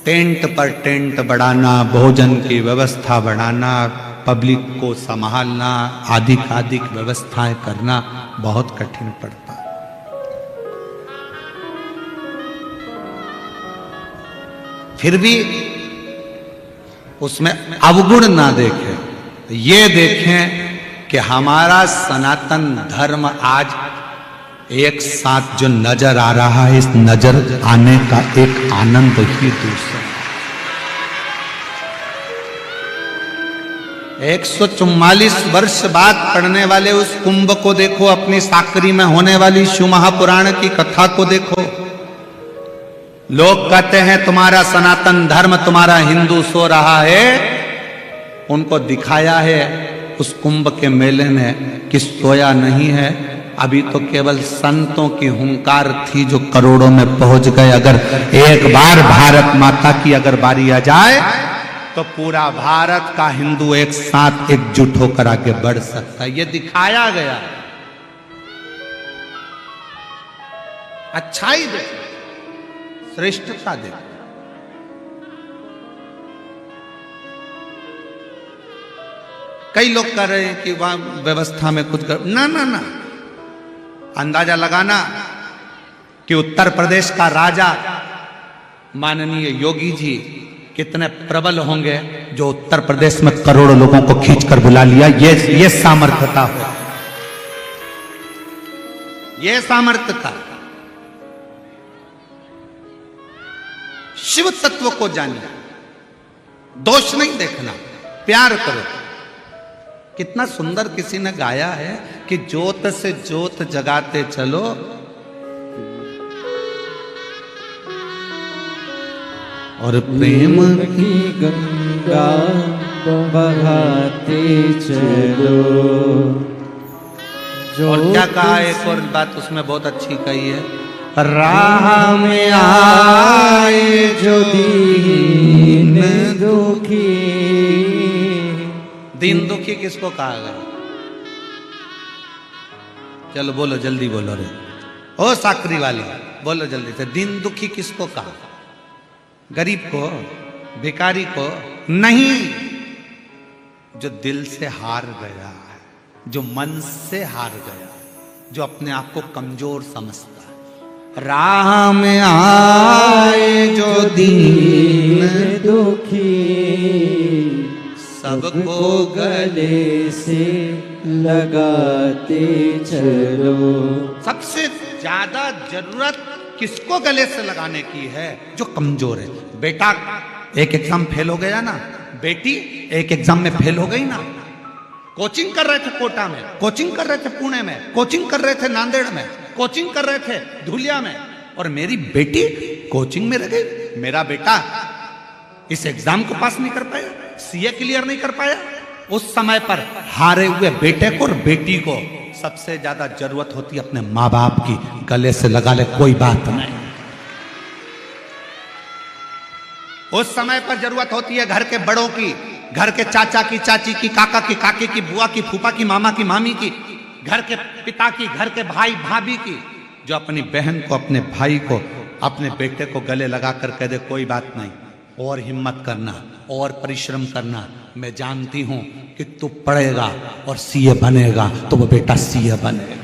टेंट पर टेंट बढ़ाना, भोजन की व्यवस्था बढ़ाना, पब्लिक को संभालना, आदि व्यवस्थाएं करना बहुत कठिन पड़ता है। फिर भी उसमें अवगुण ना देखें, ये देखें कि हमारा सनातन धर्म आज एक साथ जो नजर आ रहा है, इस नजर आने का एक आनंद ही दूसरा। 144 वर्ष बाद पढ़ने वाले उस कुंभ को देखो, अपनी साकरी में होने वाली शिव महापुराण की कथा को देखो। लोग कहते हैं तुम्हारा सनातन धर्म, तुम्हारा हिंदू सो रहा है। उनको दिखाया है उस कुंभ के मेले ने कि सोया नहीं है। अभी तो केवल संतों की हुंकार थी जो करोड़ों में पहुंच गए। अगर एक बार भारत माता की अगर बारी आ जाए तो पूरा भारत का हिंदू एक साथ एकजुट होकर आगे बढ़ सकता है। ये दिखाया गया। अच्छाई देखो, श्रेष्ठता देखो। कई लोग कह रहे हैं कि वहां व्यवस्था में कुछ ना ना ना, अंदाजा लगाना कि उत्तर प्रदेश का राजा माननीय योगी जी कितने प्रबल होंगे जो उत्तर प्रदेश में करोड़ों लोगों को खींचकर बुला लिया। ये सामर्थ्यता हो, ये सामर्थ्यता। शिव तत्व को जानिए, दोष नहीं देखना, प्यार करो। कितना सुंदर किसी ने गाया है कि ज्योत से ज्योत जगाते चलो, और प्रेम की गंगा बहाते चलो। और क्या कहा, एक और बात उसमें बहुत अच्छी कही है, राह में आए जो दीन दुखी। दीन दुखी किसको कहा गया? चलो बोलो, जल्दी बोलो रे, ओ साकरी वाली बोलो जल्दी से, दीन दुखी किसको कहा? गरीब को, भिखारी को नहीं, जो दिल से हार गया है, जो मन से हार गया, जो अपने आप को कमजोर समझता है। राह में आए जो दीन दुखी, सबको गले से लगाते चलो। सबसे ज्यादा जरूरत किसको गले से लगाने की है? जो कमजोर है। बेटा एक एग्जाम फेल हो गया ना, बेटी एक एग्जाम में फेल हो गई ना, कोचिंग कर रहे थे कोटा में, कोचिंग कर रहे थे पुणे में, कोचिंग कर रहे थे नांदेड़ में, कोचिंग कर रहे थे धुलिया में, और मेरी बेटी कोचिंग में रह गई। मेरा बेटा इस एग्जाम को पास नहीं कर पाया, सीए क्लियर नहीं कर पाया। उस समय पर हारे हुए बेटे को और बेटी को सबसे ज्यादा जरूरत होती है अपने माँ बाप की, गले से लगा ले, कोई बात नहीं। उस समय पर जरूरत होती है घर के बड़ों की, घर के चाचा की, चाची की, काका की, काके की, बुआ की, फूफा की, मामा की, मामी की, घर के पिता की, घर के भाई भाभी की, जो अपनी बहन को, अपने भाई को, अपने बेटे को गले लगा कर कह दे कोई बात नहीं, और हिम्मत करना, और परिश्रम करना, मैं जानती हूं कि तू पढ़ेगा और सीए बनेगा, तो वो बेटा सीए बनेगा।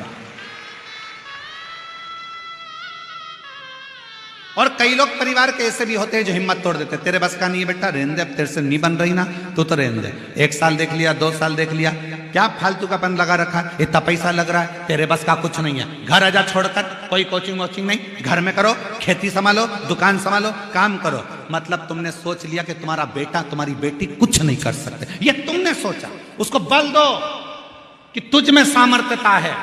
और कई लोग परिवार के ऐसे भी होते हैं जो हिम्मत तोड़ देते, तेरे बस का नहीं है बेटा, रहने दे, अब तेरे से नहीं बन रही ना, तू तो रहने दे। 1 साल देख लिया, 2 साल देख लिया, क्या फालतू का पन लगा रखा है, इतना पैसा लग रहा है, तेरे बस का कुछ नहीं है, घर आजा छोड़कर, कोई कोचिंग वोचिंग नहीं, घर में करो, खेती संभालो, दुकान संभालो, काम करो। मतलब तुमने सोच लिया कि तुम्हारा बेटा, तुम्हारी बेटी कुछ नहीं कर सकते, ये तुमने सोचा। उसको बल दो कि तुझ में सामर्थ्यता है,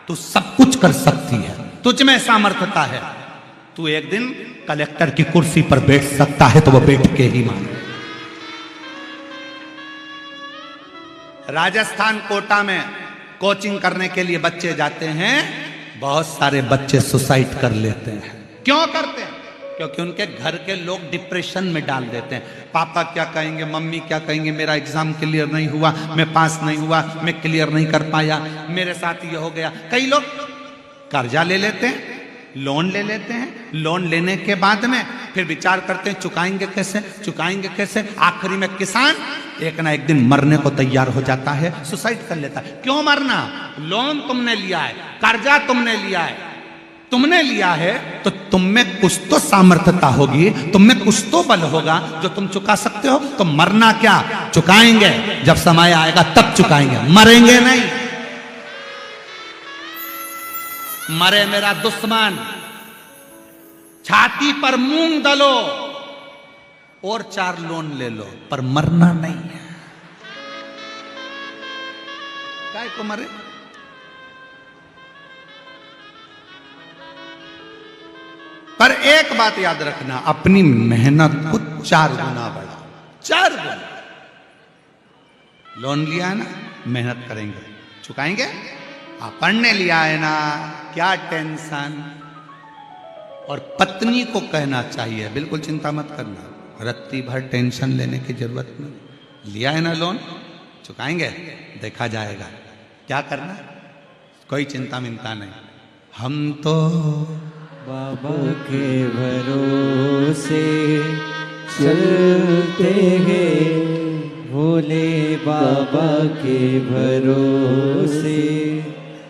तू सब कुछ कर सकती है, तुझ में सामर्थ्यता है, तू एक दिन कलेक्टर की कुर्सी पर बैठ सकता है, तो वो बैठ के ही मान। राजस्थान कोटा में कोचिंग करने के लिए बच्चे जाते हैं, बहुत सारे बच्चे सुसाइड कर लेते हैं। क्यों करते हैं? क्योंकि उनके घर के लोग डिप्रेशन में डाल देते हैं। पापा क्या कहेंगे, मम्मी क्या कहेंगे, मेरा एग्जाम क्लियर नहीं हुआ, मैं पास नहीं हुआ, मैं क्लियर नहीं कर पाया, मेरे साथ ये हो गया। कई लोग कर्जा ले लेते हैं, लोन ले लेते हैं, लोन लेने के बाद में फिर विचार करते हैं चुकाएंगे कैसे, चुकाएंगे कैसे। आखिरी में किसान एक ना एक दिन मरने को तैयार हो जाता है, सुसाइड कर लेता है। क्यों मरना? लोन तुमने लिया है, कर्जा तुमने लिया है, तुमने लिया है तो तुम में कुछ तो सामर्थ्यता होगी, तुम में कुछ तो बल होगा जो तुम चुका सकते हो। तो मरना क्या, चुकाएंगे, जब समय आएगा तब चुकाएंगे, मरेंगे नहीं। मरे मेरा दुश्मन, छाती पर मूंग दलो और 4 लोन ले लो, पर मरना नहीं है। काय को मरे? पर एक बात याद रखना, अपनी मेहनत को 4 गुना बढ़ाओ, 4 गुना। लोन लिया है ना, मेहनत करेंगे, चुकाएंगे। पढ़ने लिया है ना, क्या टेंशन। और पत्नी को कहना चाहिए बिल्कुल चिंता मत करना, रत्ती भर टेंशन लेने की जरूरत नहीं। लिया है ना लोन, चुकाएंगे, देखा जाएगा। क्या करना, कोई चिंता मिंता नहीं। हम तो बाबा के भरोसे चलते हैं, वो भोले बाबा के भरोसे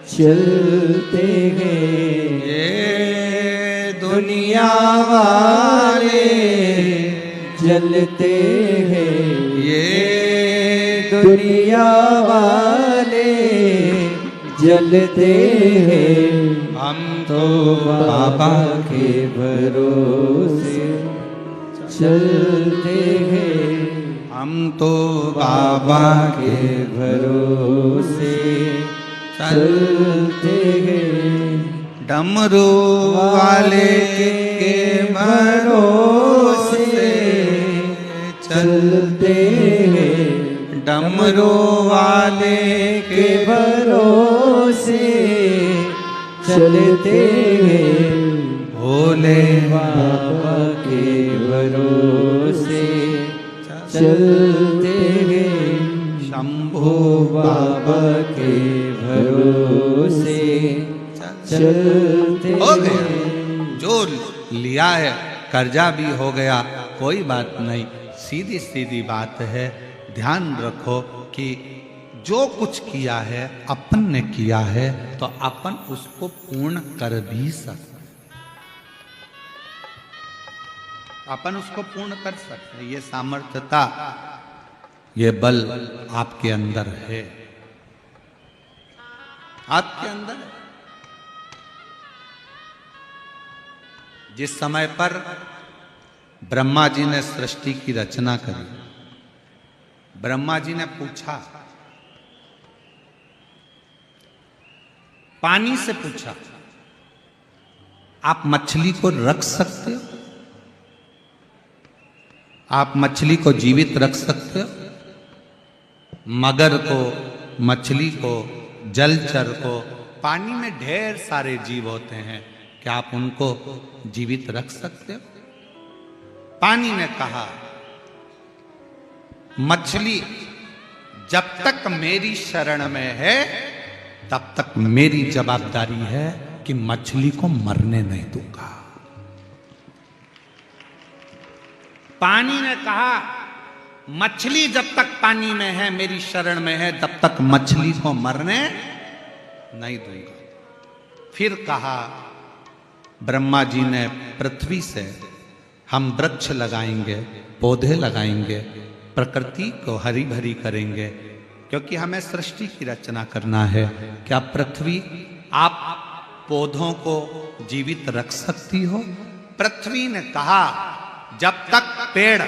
चलते हैं। ये दुनिया वाले जलते हैं, ये दुनिया वाले जलते हैं। हम तो बाबा के भरोसे चलते हैं। हम तो बाबा के भरोसे चलते हैं। डमरू वाले के भरोसे चलते हैं। डमरू वाले के भरोसे चलते हैं। भोले बाबा के भरोसे चलते हैं। शंभो बाबा के भरोसे चलते हो गया। हैं। जो लिया है कर्जा भी हो गया, कोई बात नहीं, सीधी सीधी बात है। ध्यान रखो कि जो कुछ किया है अपन ने किया है तो अपन उसको पूर्ण कर भी सकते, अपन उसको पूर्ण कर सकते। ये सामर्थ्यता, ये बल आपके अंदर है, आपके अंदर है। जिस समय पर ब्रह्मा जी ने सृष्टि की रचना करी, ब्रह्मा जी ने पूछा, पानी से पूछा, आप मछली को रख सकते हो? आप मछली को जीवित रख सकते हो? मगर को, मछली को, जलचर को, पानी में ढेर सारे जीव होते हैं, क्या आप उनको जीवित रख सकते हो? पानी ने कहा, मछली जब तक मेरी शरण में है तब तक मेरी जवाबदारी है कि मछली को मरने नहीं दूंगा। पानी ने कहा, मछली जब तक पानी में है, मेरी शरण में है, तब तक मछली को मरने नहीं दूंगा। फिर कहा ब्रह्मा जी ने पृथ्वी से, हम वृक्ष लगाएंगे, पौधे लगाएंगे, प्रकृति को हरी भरी करेंगे, क्योंकि हमें सृष्टि की रचना करना है। क्या पृथ्वी आप पौधों को जीवित रख सकती हो? पृथ्वी ने कहा, जब तक पेड़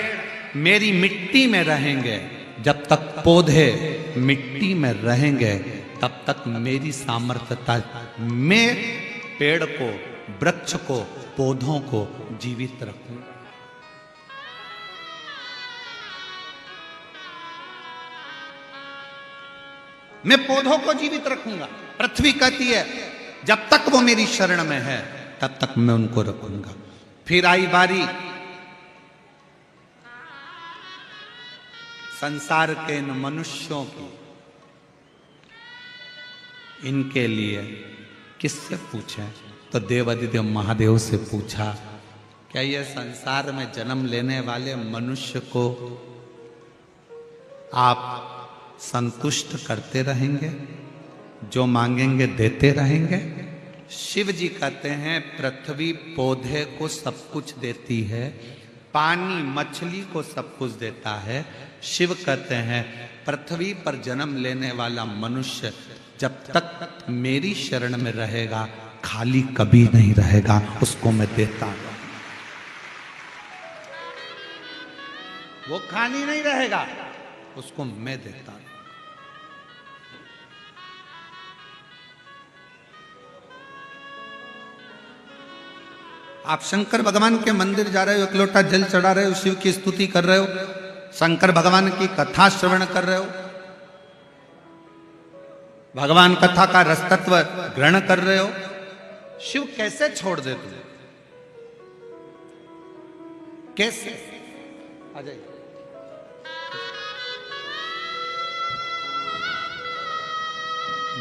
मेरी मिट्टी में रहेंगे, जब तक पौधे मिट्टी में रहेंगे, तब तक मेरी सामर्थ्यता में पेड़ को, वृक्ष को, पौधों को जीवित रखूं। मैं पौधों को जीवित रखूंगा। पृथ्वी कहती है जब तक वो मेरी शरण में है तब तक मैं उनको रखूंगा। फिर आई बारी संसार के इन मनुष्यों की, इनके लिए किससे पूछें? तो देवादिदेव महादेव से पूछा, क्या यह संसार में जन्म लेने वाले मनुष्य को आप संतुष्ट करते रहेंगे? जो मांगेंगे देते रहेंगे? शिव जी कहते हैं, पृथ्वी पौधे को सब कुछ देती है, पानी मछली को सब कुछ देता है। शिव कहते हैं, पृथ्वी पर जन्म लेने वाला मनुष्य जब तक मेरी शरण में रहेगा खाली कभी नहीं रहेगा, उसको मैं देता हूं। वो खाली नहीं रहेगा, उसको मैं देता हूं। आप शंकर भगवान के मंदिर जा रहे हो, एक लोटा जल चढ़ा रहे हो, शिव की स्तुति कर रहे हो, शंकर भगवान की कथा श्रवण कर रहे हो, भगवान कथा का रसतत्व ग्रहण कर रहे हो, शिव कैसे छोड़ दे तुझे? कैसे? आ जाइए।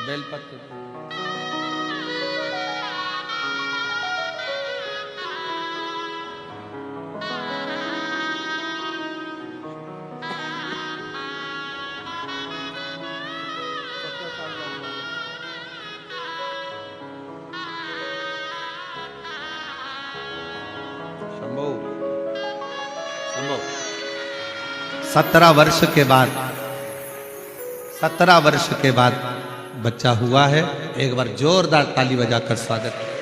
बेलपत्र शंभो शंभो। 17 वर्ष के बाद 17 वर्ष के बाद बच्चा हुआ है। एक बार जोरदार ताली बजाकर स्वागत करें।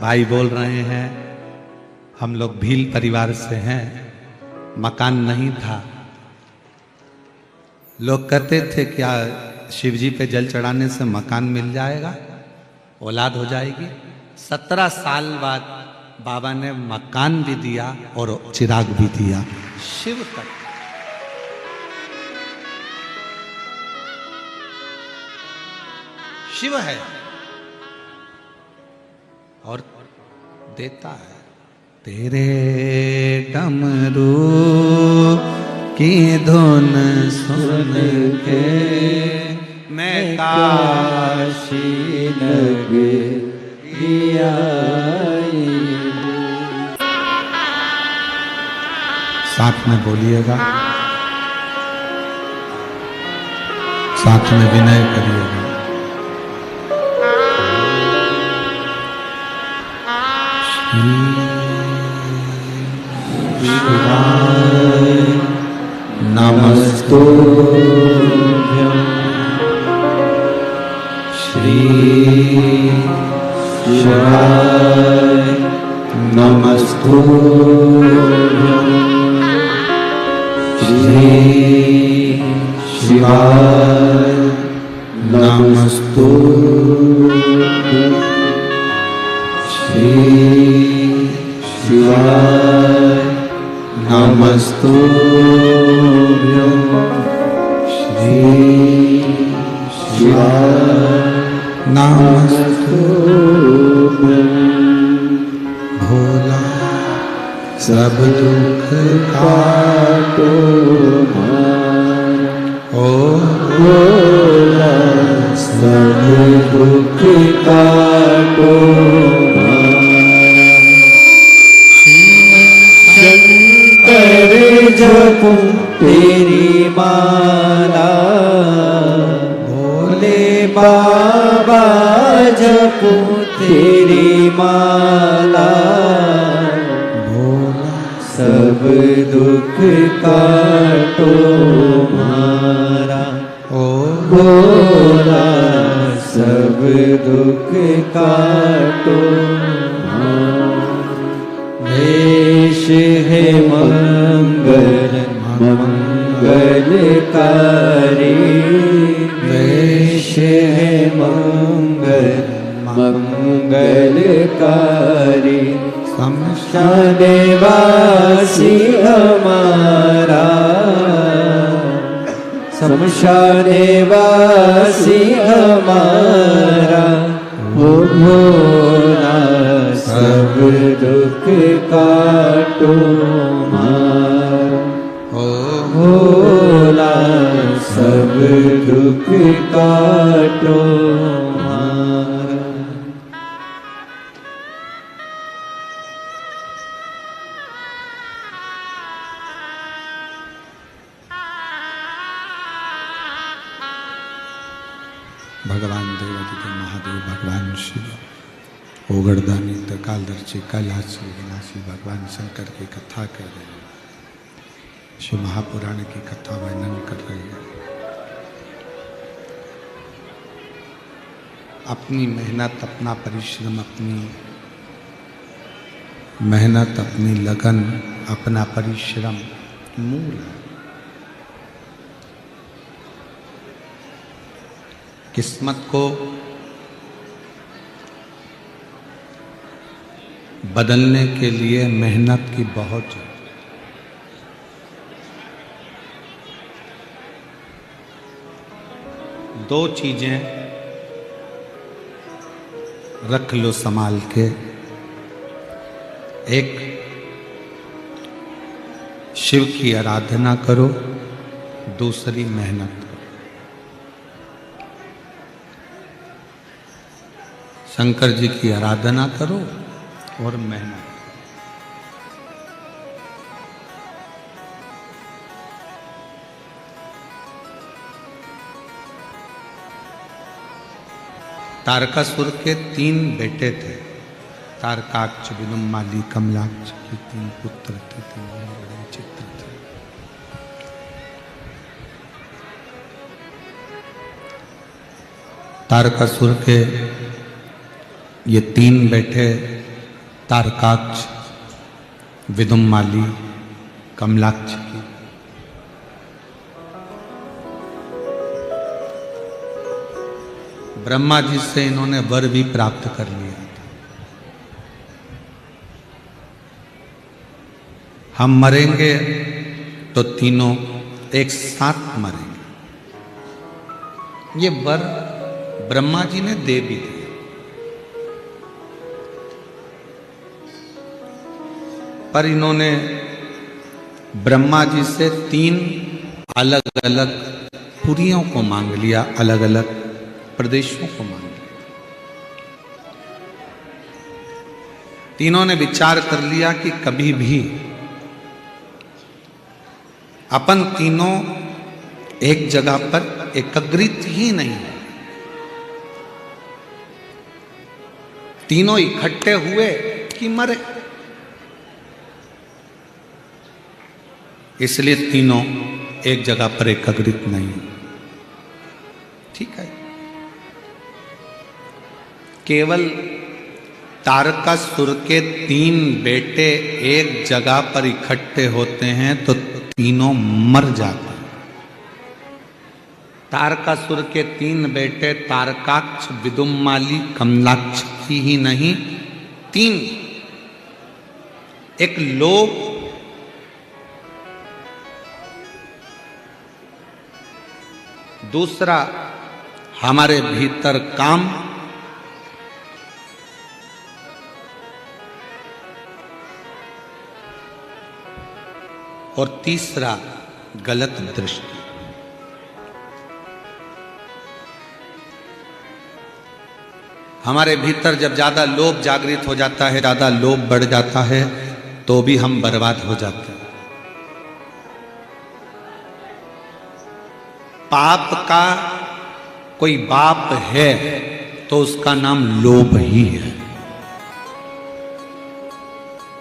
भाई बोल रहे हैं हम लोग भील परिवार से हैं, मकान नहीं था। लोग कहते थे क्या शिव जी पे जल चढ़ाने से मकान मिल जाएगा, औलाद हो जाएगी। 17 साल बाद बाबा ने मकान भी दिया और चिराग भी दिया। शिव तक शिव है और देता है। तेरे डमरू की धुन सुन के मैं काशी नगरी आई। साथ में बोलिएगा, साथ में विनय करिएगा। शिवाय नमस्तुभ्यं श्री शिवाय नमस्तुभ्यं श्री शिवाय नमस्तुभ्यं श्री शिवाय नमस्तुभ्यं श्री शिवाय नमस्तुभ्यं। भोला सब दुख काटो ओ भोला सब दुख काटो। शंकर जपूं तेरी माला, भोले बाबा जपूं तेरी माला। भोला सब दुख काटो मारा ओ भोला सब दुख काटो। वेश है मंगल मंगलकारी, वेश है मंगल मंगलकारी। शमशानवासी हमारा, शमशानवासी हमारा। ओ भोला सब दुख काटो मारा। ओ भोला सब दुख काटो मारा। भगवान देवादिदेव महादेव भगवान शिव ओगड़दानी त्रिकालदर्शी कैलाशी विनाशी भगवान शंकर की कथा कर रहे हैं। शिव महापुराण की कथा वर्णन कर रही है। अपनी मेहनत, अपना परिश्रम, अपनी मेहनत, अपनी लगन, अपना परिश्रम मूल है। किस्मत को बदलने के लिए मेहनत की बहुत जरूरत है। दो चीजें रख लो संभाल के। एक, शिव की आराधना करो। दूसरी, मेहनत करो। शंकर जी की आराधना करो और मेहनत। तारकासुर के 3 बेटे थे, तारकाक्ष, विदुम्माली, कमलाक्ष के 3 पुत्र थे, तीनों बड़े विचित्र थे। तारकासुर के ये 3 बेटे तारकाक्ष, विदुम्माली, कमलाक्ष की ब्रह्मा जी से इन्होंने वर भी प्राप्त कर लिया था। हम मरेंगे तो तीनों एक साथ मरेंगे, ये वर ब्रह्मा जी ने दे भी दिया। पर इन्होंने ब्रह्मा जी से 3 अलग अलग पुरियों को मांग लिया, अलग अलग प्रदेशों को मांग लिया। तीनों ने विचार कर लिया कि कभी भी अपन तीनों एक जगह पर एकत्रित ही नहीं है। तीनों इकट्ठे हुए कि मरे, इसलिए तीनों एक जगह पर एकत्रित नहीं। ठीक है, केवल तारकासुर के 3 बेटे एक जगह पर इकट्ठे होते हैं तो तीनों मर जाते हैं। तारकासुर के 3 बेटे तारकाक्ष, विदुम्माली, कमलाक्ष की ही नहीं 3, एक लोभ, दूसरा हमारे भीतर काम, और तीसरा गलत दृष्टि। हमारे भीतर जब ज्यादा लोभ जागृत हो जाता है, ज्यादा लोभ बढ़ जाता है, तो भी हम बर्बाद हो जाते हैं। पाप का कोई बाप है तो उसका नाम लोभ ही है।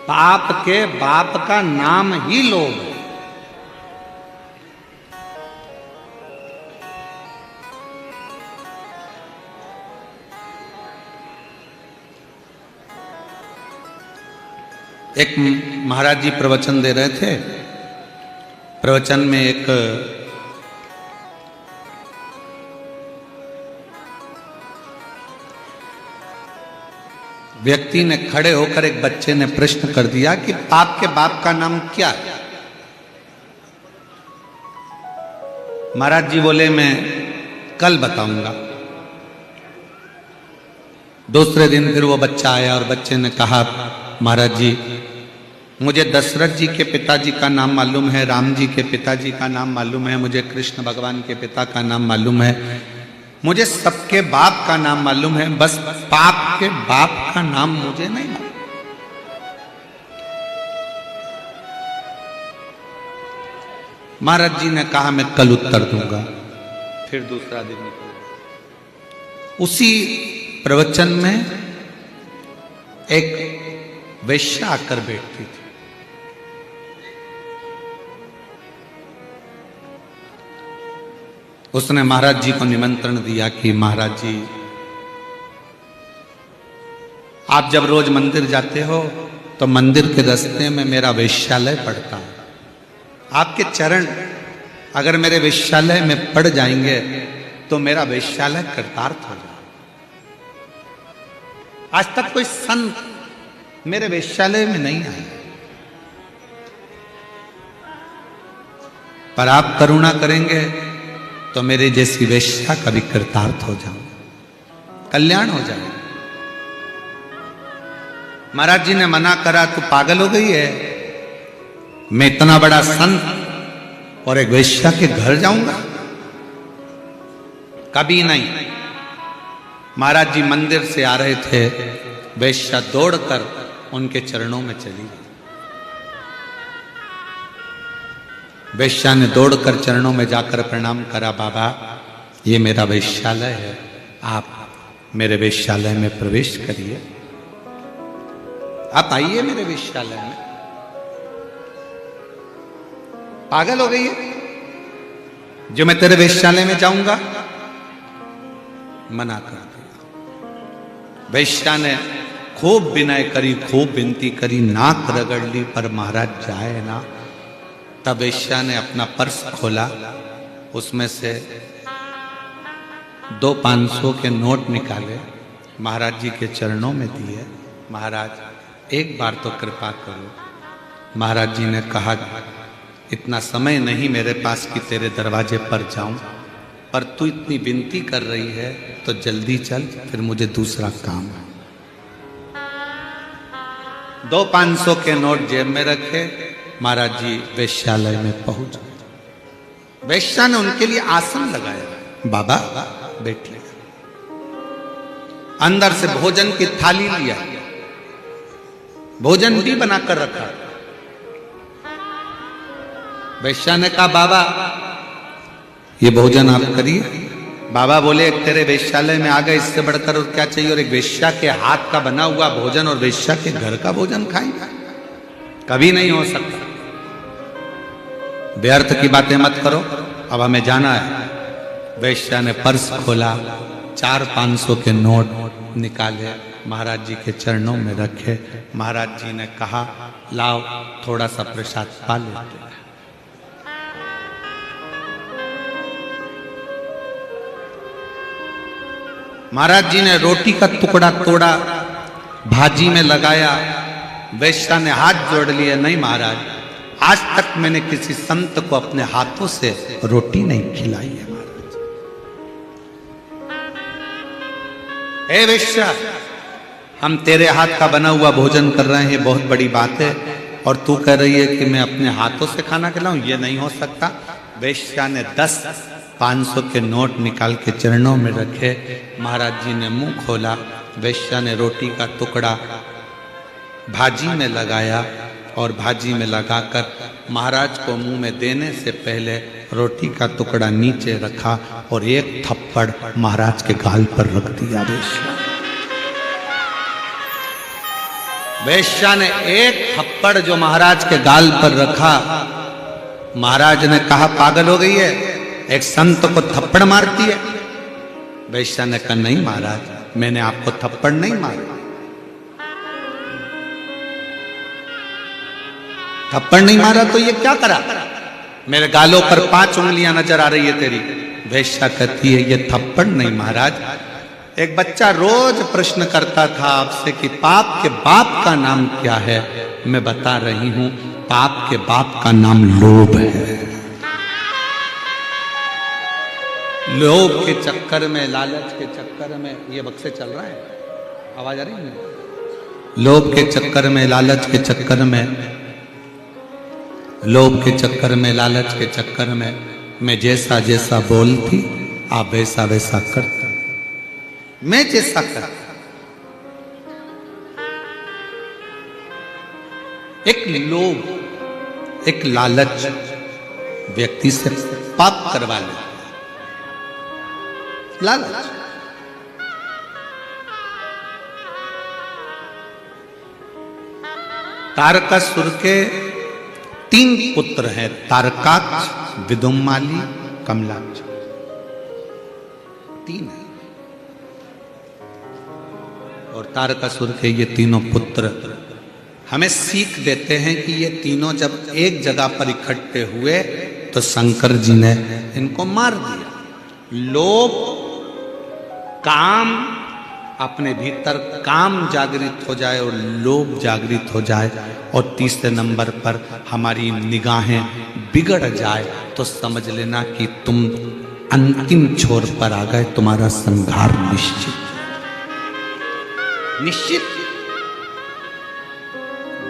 पाप के बाप का नाम ही लोभ है। एक महाराज जी प्रवचन दे रहे थे। प्रवचन में एक व्यक्ति ने खड़े होकर, एक बच्चे ने प्रश्न कर दिया कि पाप के बाप का नाम क्या है। महाराज जी बोले मैं कल बताऊंगा। दूसरे दिन फिर वो बच्चा आया और बच्चे ने कहा महाराज जी मुझे दशरथ जी के पिताजी का नाम मालूम है, राम जी के पिताजी का नाम मालूम है, मुझे कृष्ण भगवान के पिता का नाम मालूम है, मुझे सबके बाप का नाम मालूम है, बस पाप के बाप का नाम मुझे नहीं मालूम। महाराज जी ने कहा मैं कल उत्तर दूंगा। फिर दूसरा दिन निकला। उसी प्रवचन में एक वेश्या आकर बैठती थी। उसने महाराज जी को निमंत्रण दिया कि महाराज जी आप जब रोज मंदिर जाते हो तो मंदिर के रास्ते में मेरा वेश्यालय पड़ता है। आपके चरण अगर मेरे वेश्यालय में पड़ जाएंगे तो मेरा वेश्यालय कृतार्थ हो जाए। आज तक कोई संत मेरे वेश्यालय में नहीं आए, पर आप करुणा करेंगे तो मेरे जैसी वेश्या कभी कृतार्थ हो जाओ, कल्याण हो जाए। महाराज जी ने मना करा तू पागल हो गई है, मैं इतना बड़ा संत और एक वेश्या के घर जाऊंगा? कभी नहीं। महाराज जी मंदिर से आ रहे थे, वेश्या दौड़कर उनके चरणों में चली गई। वेश्या ने दौड़कर चरणों में जाकर प्रणाम करा, बाबा ये मेरा वेश्यालय है, आप मेरे वेश्यालय में प्रवेश करिए, आप आइए मेरे वेश्यालय में। पागल हो गई है जो मैं तेरे वेश्यालय में जाऊंगा? मना कर दिया। वेश्या ने खूब विनय करी, खूब विनती करी, नाक रगड़ ली, पर महाराज जाए ना। तब वेश्या ने अपना पर्स खोला, उसमें से 2 500 के नोट निकाले, महाराज जी के चरणों में दिए। महाराज एक बार तो कृपा करो। महाराज जी ने कहा, इतना समय नहीं मेरे पास कि तेरे दरवाजे पर जाऊं, पर तू इतनी विनती कर रही है तो जल्दी चल, फिर मुझे दूसरा काम है। 2 500 के नोट जेब में रखे, महाराज जी वेश्यालय में पहुंच गए। वेश्या ने उनके लिए आसन लगाया, बाबा बैठिए। अंदर से भोजन की थाली लिया, भोजन भी बनाकर रखा। वेश्या ने कहा, बाबा ये भोजन आप करिए। बाबा बोले, एक तेरे वेश्यालय में आ गए, इससे बढ़कर और क्या चाहिए? और एक वेश्या के हाथ का बना हुआ भोजन और वेश्या के घर का भोजन खाएंगे? कभी नहीं हो सकता। व्यर्थ की बातें मत करो, अब हमें जाना है। वेश्या ने पर्स खोला, 4 500 के नोट निकाले, महाराज जी के चरणों में रखे। महाराज जी ने कहा, लाओ थोड़ा सा प्रसाद पा लेते। महाराज जी ने रोटी का टुकड़ा तोड़ा, भाजी में लगाया। वेश्या ने हाथ जोड़ लिए, नहीं महाराज, आज तक मैंने किसी संत को अपने हाथों से रोटी नहीं खिलाई है महाराज। हे वेश्या, हम तेरे हाथ का बना हुआ भोजन कर रहे हैं, बहुत बड़ी बात है, और तू कह रही है कि मैं अपने हाथों से खाना खिलाऊं? ये नहीं हो सकता। वेश्या ने 10 500 के नोट निकाल के चरणों में रखे। महाराज जी ने मुंह खोला, वेश्या ने रोटी का टुकड़ा भाजी में लगाया और भाजी में लगाकर महाराज को मुंह में देने से पहले रोटी का टुकड़ा नीचे रखा और एक थप्पड़ महाराज के गाल पर रख दिया। वेश्या ने एक थप्पड़ जो महाराज के गाल पर रखा, महाराज ने कहा, पागल हो गई है, एक संत को थप्पड़ मारती है? वेश्या ने कहा, नहीं महाराज, मैंने आपको थप्पड़ नहीं मारा। थप्पड़ नहीं मारा तो ये क्या करा? मेरे गालों पर 5 उंगलियां नजर आ रही है तेरी। वेश्या कहती है, ये थप्पड़ नहीं महाराज, एक बच्चा रोज प्रश्न करता था आपसे कि पाप के बाप का नाम क्या है। मैं बता रही हूं, पाप के बाप का नाम लोभ है। लोभ के चक्कर में, लालच के चक्कर में, ये बक्से चल रहा है, आवाज आ रही है? लोभ के चक्कर में, लालच के चक्कर में, लोभ के चक्कर में, लालच के चक्कर में मैं जैसा जैसा बोलती आप वैसा वैसा करते। मैं जैसा कर, एक लोभ, एक लालच व्यक्ति से पाप करवा ले। लालच, तारकासुर के 3 पुत्र हैं, तारकाक्ष, विदुम्माली, कमलाक्ष, 3 है। और तारकासुर के ये तीनों पुत्र हमें सीख देते हैं कि ये तीनों जब एक जगह पर इकट्ठे हुए तो शंकर जी ने इनको मार दिया। लोभ, काम, अपने भीतर काम जागृत हो जाए और लोभ जागृत हो जाए, और तीसरे नंबर पर हमारी निगाहें बिगड़ जाए तो समझ लेना कि तुम अंतिम छोर पर आ गए, तुम्हारा संहार निश्चित। निश्चित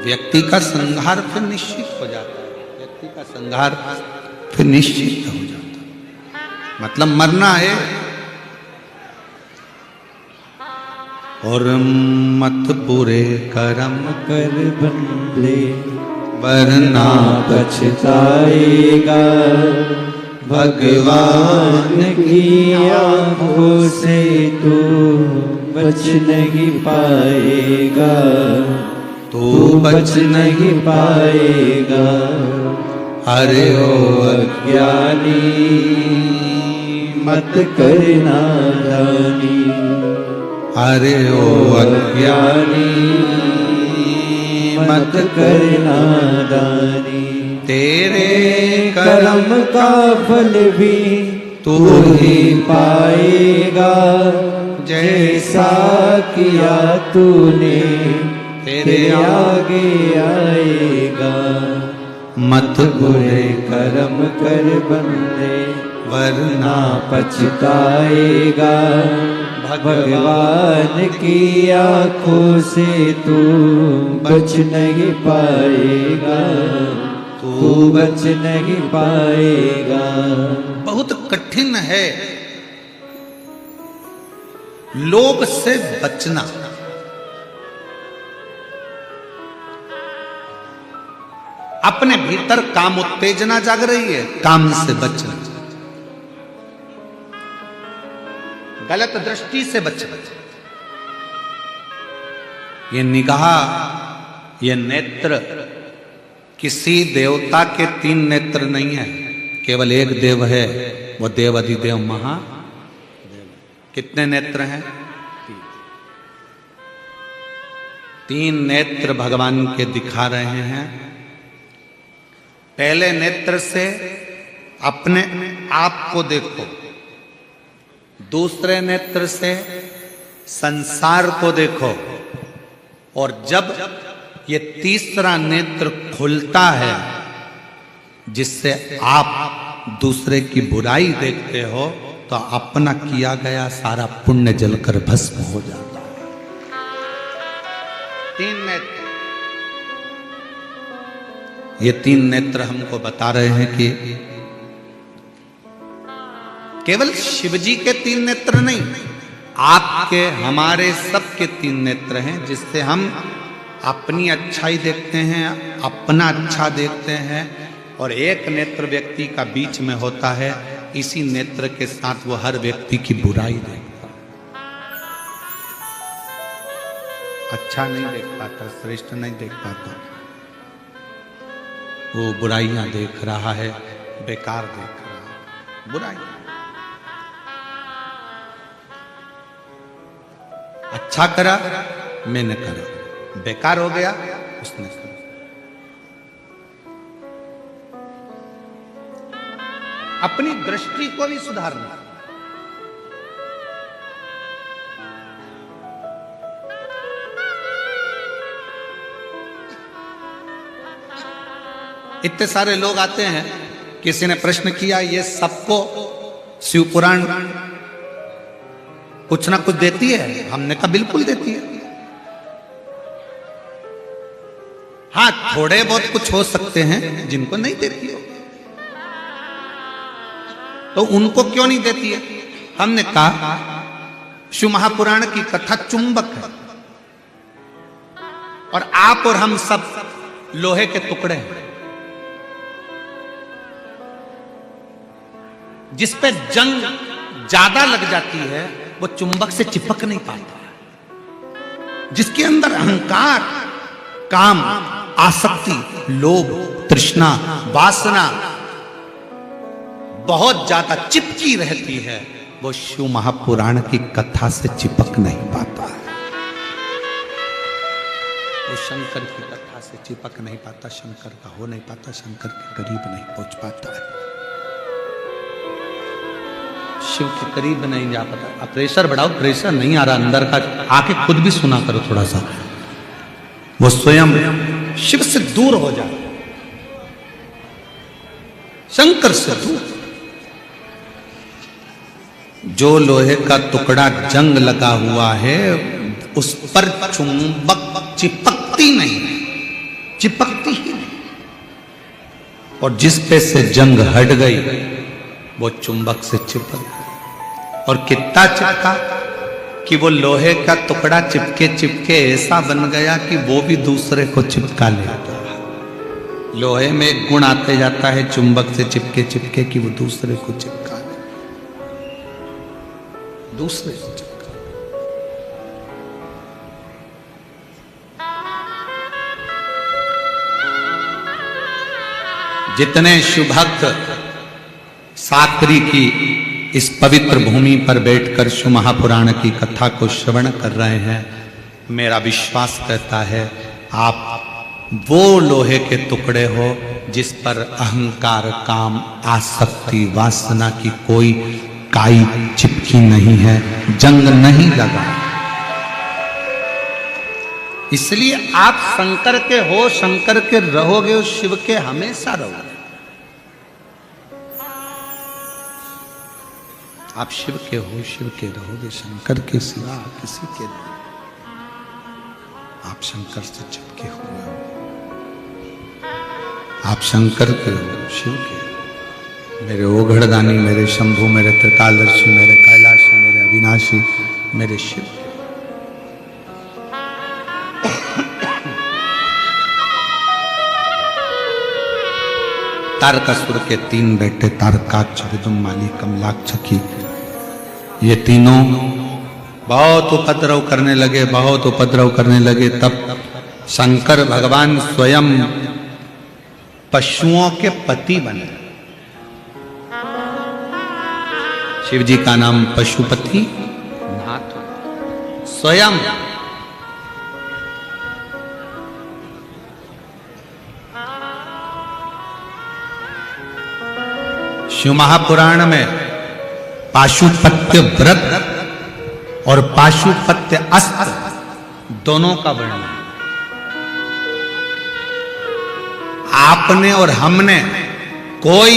व्यक्ति का संहार फिर निश्चित हो जाता है, व्यक्ति का संहार फिर निश्चित हो जाता है। मतलब मरना है, और मत पूरे करम कर बंदे वरना पछताएगा, भगवान की आंखों से तू बच नहीं पाएगा, तू बच नहीं पाएगा। अरे ओ अज्ञानी मत करना दानी, अरे ओ अज्ञानी मत करना दानी। तेरे कर्म का फल भी तू ही पाएगा, जैसा किया तूने तेरे आगे आएगा। मत बुरे कर्म कर बंदे वरना पछताएगा, भगवान की आंखों से तू बच नहीं पाएगा, तू बच नहीं पाएगा। बहुत कठिन है लोभ से बचना। अपने भीतर काम उत्तेजना जाग रही है, काम से बचना, गलत दृष्टि से बचना। ये निगाह, ये नेत्र किसी देवता के 3 नेत्र नहीं है, केवल एक देव है, वो देव अधिदेव महादेव। कितने नेत्र हैं? 3 नेत्र भगवान के दिखा रहे हैं। पहले नेत्र से अपने आप को देखो, दूसरे नेत्र से संसार को देखो, और जब ये तीसरा नेत्र खुलता है जिससे आप दूसरे की बुराई देखते हो, तो अपना किया गया सारा पुण्य जलकर भस्म हो जाता है। 3 नेत्र, ये 3 नेत्र हमको बता रहे हैं कि केवल शिवजी के 3 नेत्र नहीं, आपके हमारे सबके 3 नेत्र हैं, जिससे हम अपनी अच्छाई देखते हैं, अपना अच्छा देखते हैं, और एक नेत्र व्यक्ति का बीच में होता है, इसी नेत्र के साथ वो हर व्यक्ति की बुराई देखता है। अच्छा नहीं देख पाता, श्रेष्ठ नहीं देख पाता, वो बुराइयां देख रहा है, बेकार देख रहा है, बुराई। अच्छा करा मैंने करा, बेकार हो गया उसने करा। अपनी दृष्टि को भी सुधारना। इतने सारे लोग आते हैं, किसी ने प्रश्न किया ये सबको शिव पुराण कुछ ना कुछ देती है? हमने कहा बिल्कुल देती है। हाँ, थोड़े बहुत कुछ हो सकते हैं जिनको नहीं देती हो, तो उनको क्यों नहीं देती है? हमने कहा शिव महापुराण की कथा चुंबक है, और आप और हम सब लोहे के टुकड़े हैं, जिस पे जंग ज्यादा लग जाती है वो चुंबक से चिपक नहीं पाता। जिसके अंदर अहंकार, काम, आसक्ति, लोभ, तृष्णा, वासना बहुत ज्यादा चिपकी रहती है, वो शिव महापुराण की कथा से चिपक नहीं पाता है। वो शंकर की कथा से चिपक नहीं पाता, शंकर का हो नहीं पाता, शंकर के करीब नहीं पहुंच पाता है, शिव के करीब नहीं जा पाता। अब प्रेशर बढ़ाओ, प्रेशर नहीं आ रहा अंदर का, आके खुद भी सुना करो थोड़ा सा, वो स्वयं शिव से दूर हो जाए, शंकर से दूर। जो लोहे का टुकड़ा जंग लगा हुआ है उस पर चुंबक चिपकती नहीं, चिपकती ही नहीं, और जिस पे से जंग हट गई वो चुंबक से चिपक, और कितना चिपका? कि वो लोहे का टुकड़ा चिपके चिपके ऐसा बन गया कि वो भी दूसरे को चिपका लेता है। लोहे में एक गुण आते जाता है चुंबक से चिपके चिपके कि वो दूसरे को चिपका ले, दूसरे को चिपका। जितने शुभक्त साकरी की इस पवित्र भूमि पर बैठकर शिव महापुराण की कथा को श्रवण कर रहे हैं, मेरा विश्वास कहता है आप वो लोहे के टुकड़े हो जिस पर अहंकार, काम, आसक्ति, वासना की कोई काई चिपकी नहीं है, जंग नहीं लगा। इसलिए आप शंकर के हो, शंकर के रहोगे, उस शिव के हमेशा रहोगे। आप शिव के हो, शिव के रहोगे, शंकर के सिवा किसी के नहीं। आप शंकर से चिपके हुए हो, आप शंकर के हो, शिव के। मेरे ओघड़दानी, मेरे शंभु, मेरे त्रिकालदर्शी, मेरे कैलाशी, मेरे अविनाशी, मेरे शिव। तारकासुर के 3 बेटे तारकाक्ष, विदुम्माली, कमलाक्ष की, ये तीनों बहुत उपद्रव करने लगे, बहुत उपद्रव करने लगे। तब शंकर भगवान स्वयं पशुओं के पति बने। शिव जी का नाम पशुपति नाथ, स्वयं शिव महापुराण में पाशुपत्य व्रत और पाशुपत्य अस्त्र दोनों का वर्णन। आपने और हमने कोई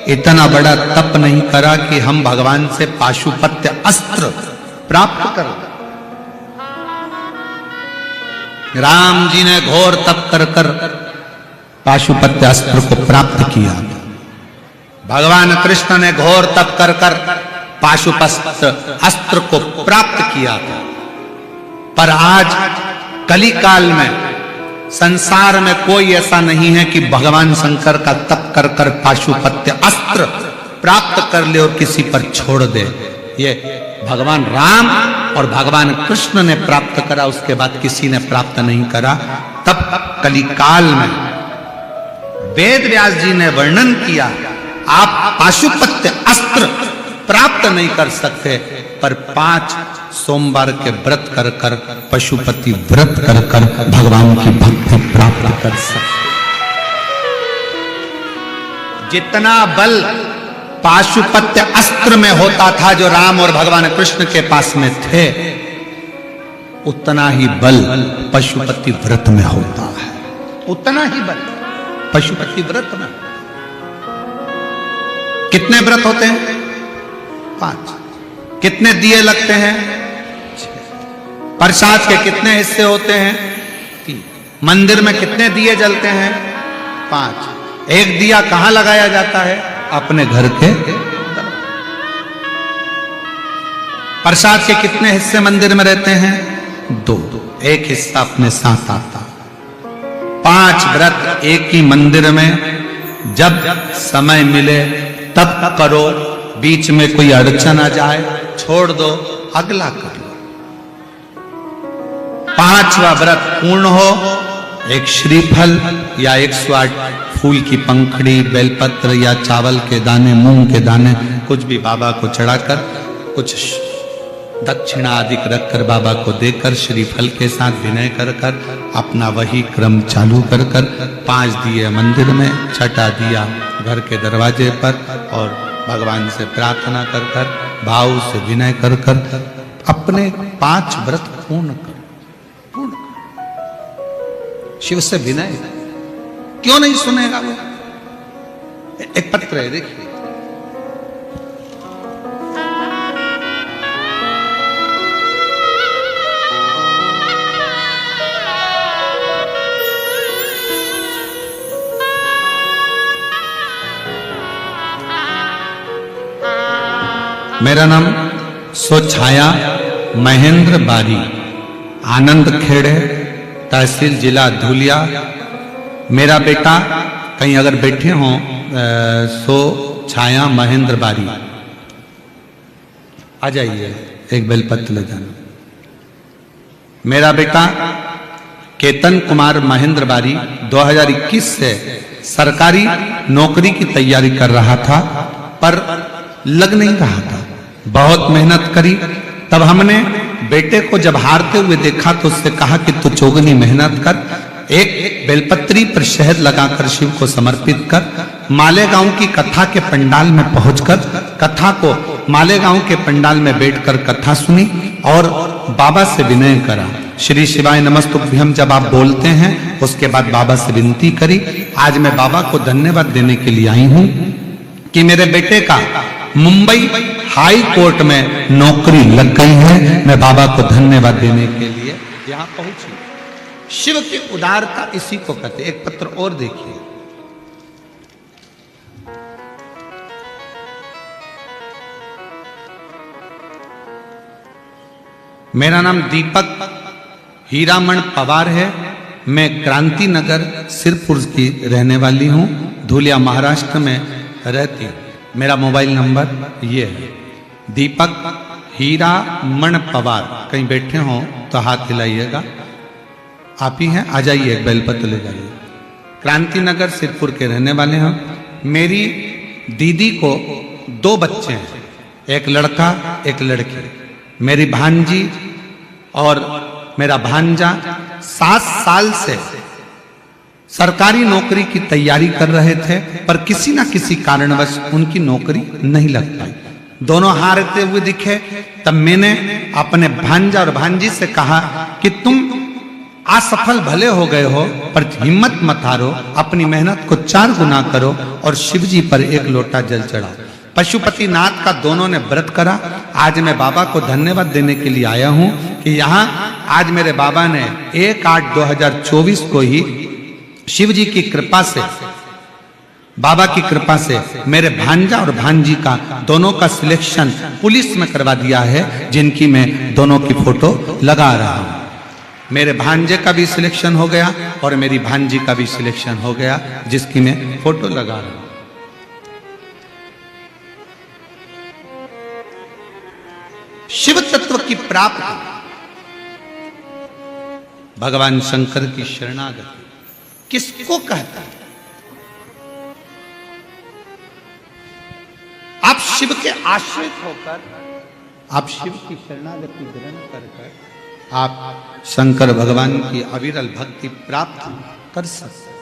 इतना बड़ा तप नहीं करा कि हम भगवान से पाशुपत्य अस्त्र प्राप्त करें। राम जी ने घोर तप कर कर पाशुपत्य अस्त्र को प्राप्त किया। भगवान कृष्ण ने घोर तप कर कर पाशुपत्र अस्त्र को प्राप्त किया था। पर आज कली काल में संसार में कोई ऐसा नहीं है कि भगवान शंकर का तप कर कर पाशुपत्य अस्त्र प्राप्त कर ले और किसी पर छोड़ दे। ये भगवान राम और भगवान कृष्ण ने प्राप्त करा, उसके बाद किसी ने प्राप्त नहीं करा। तब कली काल में वेद व्यास जी ने वर्णन किया, आप पाशुपत्य अस्त्र प्राप्त नहीं कर सकते, पर 5 सोमवार के व्रत कर कर, पशुपति व्रत कर कर भगवान की भक्ति प्राप्त कर सकते। जितना बल पाशुपत्य अस्त्र में होता था जो राम और भगवान कृष्ण के पास में थे, उतना ही बल पशुपति व्रत में होता है। उतना ही बल पशुपति व्रत में। कितने व्रत होते हैं? 5। कितने दिए लगते हैं? 6। प्रसाद के कितने हिस्से होते हैं? 3। मंदिर में कितने दिए जलते हैं? 5। एक दिया कहां लगाया जाता है? अपने घर के। प्रसाद के कितने हिस्से मंदिर में रहते हैं? 2। एक हिस्सा अपने साथ आता। 5 व्रत एक ही मंदिर में जब समय मिले तब करो, बीच में कोई अड़चन आ जाए छोड़ दो, अगला कर लो। 5वां व्रत पूर्ण हो, एक श्रीफल या 108 फूल की पंखड़ी, बेलपत्र या चावल के दाने, मूंग के दाने, कुछ भी बाबा को चढ़ाकर, कुछ दक्षिणा आदि रखकर बाबा को देकर, श्रीफल के साथ विनय कर कर अपना वही क्रम चालू कर कर 5 दिए मंदिर में, 6ठा दिया घर के दरवाजे पर, और भगवान से प्रार्थना कर कर, भाव से विनय कर कर अपने 5 व्रत पूर्ण कर। पूर्ण कर। शिव से विनय क्यों नहीं सुनेगा वो? एक पत्र है, देखिए। मेरा नाम स्वछाया महेंद्र बारी, आनंद खेड़े, तहसील जिला धुलिया। मेरा बेटा कहीं अगर बैठे हों सो छाया महेंद्र बारी, आ जाइए, एक बेलपत्र ले जाना। मेरा बेटा केतन कुमार महेंद्र बारी 2021 से सरकारी नौकरी की तैयारी कर रहा था, पर लग नहीं रहा था। बहुत मेहनत करी, तब हमने बेटे को जब हारते हुए देखा तो उससे कहा कि तू चौगुनी मेहनत कर, एक बेलपत्री पर शहद लगाकर शिव को समर्पित कर, मालेगांव की कथा के पंडाल में पहुंचकर कथा को मालेगांव के पंडाल में बैठकर कथा सुनी और बाबा से विनय करा। श्री शिवाय नमस्तुभ्यम जब आप बोलते हैं उसके बाद बाबा से विनती करी। आज मैं बाबा को धन्यवाद देने के लिए आई हूं कि मेरे बेटे का मुंबई हाई कोर्ट में नौकरी लग गई है। मैं बाबा को धन्यवाद देने के लिए यहां पहुंची। शिव की उदारता इसी को कहते। एक पत्र और देखिए, मेरा नाम दीपक हीरामण पवार है। मैं क्रांति नगर सिरपुर की रहने वाली हूं, धुलिया महाराष्ट्र में रहती हूं। मेरा मोबाइल नंबर ये है, दीपक हीरामण पवार। कहीं बैठे हो तो हाथ हिलाइएगा। आप ही हैं, आ जाइए, एक बेलपत्र ले जाइए। क्रांति नगर सिरपुर के रहने वाले हैं। मेरी दीदी को 2 बच्चे हैं, एक लड़का एक लड़की। मेरी भांजी और मेरा भांजा 7 साल से सरकारी नौकरी की तैयारी कर रहे थे, पर किसी ना किसी कारणवश उनकी नौकरी नहीं लग पाई। दोनों हारते हुए दिखे। तब मैंने अपने भांजा और भांजी से कहा कि तुम असफल भले हो गए हो, पर हिम्मत मत हारो, अपनी मेहनत को 4 गुना करो और शिव जी पर 1 लोटा जल चढ़ाओ। पशुपतिनाथ का दोनों ने व्रत करा। आज मैं बाबा को धन्यवाद देने के लिए आया हूं कि यहां आज मेरे बाबा ने 1/8/2024 को ही शिव जी की कृपा से, बाबा की कृपा से मेरे भांजा और भांजी का दोनों का सिलेक्शन पुलिस में करवा दिया है, जिनकी मैं दोनों की फोटो लगा रहा हूं। मेरे भांजे का भी सिलेक्शन हो गया और मेरी भांजी का भी सिलेक्शन हो गया, जिसकी मैं फोटो लगा रहा हूं। शिव तत्व की प्राप्ति, भगवान शंकर की शरणागति किसको कहता है? आप शिव के आश्रित होकर, आप शिव की शरणागति ग्रहण कर आप शंकर भगवान की अविरल भक्ति प्राप्त कर सकते।